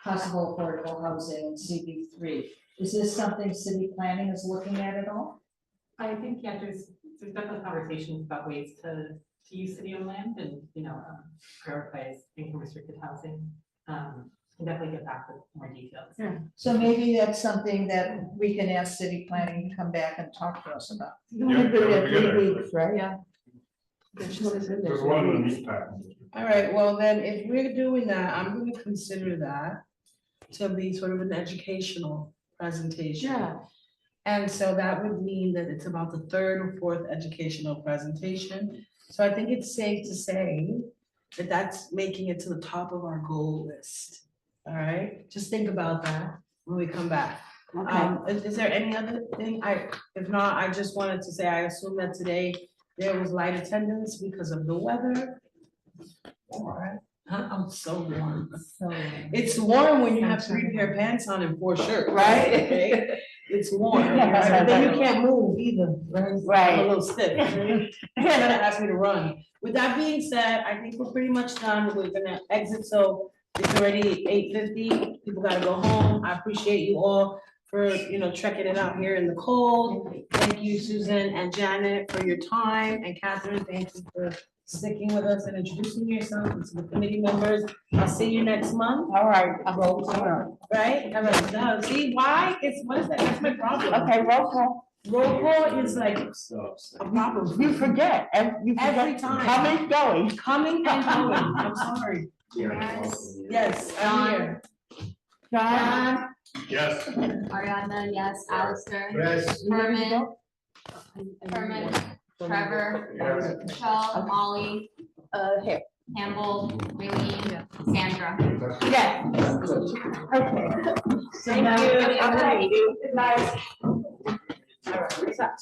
possible affordable housing in CB3. Is this something city planning is looking at all? I think, yeah, there's definitely conversations about ways to use city-owned land and, prioritize income restricted housing. Can definitely get back with more details. So maybe that's something that we can ask city planning to come back and talk to us about. Yeah, that would be good, actually. right? Yeah. There's one in the meat package. All right, well then, if we're doing that, I'm gonna consider that to be sort of an educational presentation. Yeah. And so that would mean that it's about the third or fourth educational presentation. So I think it's safe to say that that's making it to the top of our goal list. All right, just think about that when we come back. Is there any other thing? If not, I just wanted to say, I assume that today there was light attendance because of the weather. All right, I'm so warm. It's warm when you have 3 pair of pants on and 4 shirts. Right. Okay? It's warm, right? But then you can't move either, right? I'm a little stiff. You're gonna ask me to run. With that being said, I think we're pretty much done. We're gonna exit, so it's already 8:50. People gotta go home. I appreciate you all for, trekking it out here in the cold. Thank you, Susan and Janet, for your time, and Catherine, thank you for sticking with us and introducing yourself and to the committee members. I'll see you next month. All right, Roll call. Right? All right, no, see why? What is that? That's my problem. okay, roll call. Roll call is like a problem. You forget, Every time. Coming, going. Coming and going. I'm sorry. Yes, I'm here. John, Yes. Ariana, yes, Alistair. Yes. Herman. Trevor, Michelle, Molly, Here. Campbell, Raylene, Sandra. yeah. Okay. So Thank now- you. Okay. Good night. All right, what's that?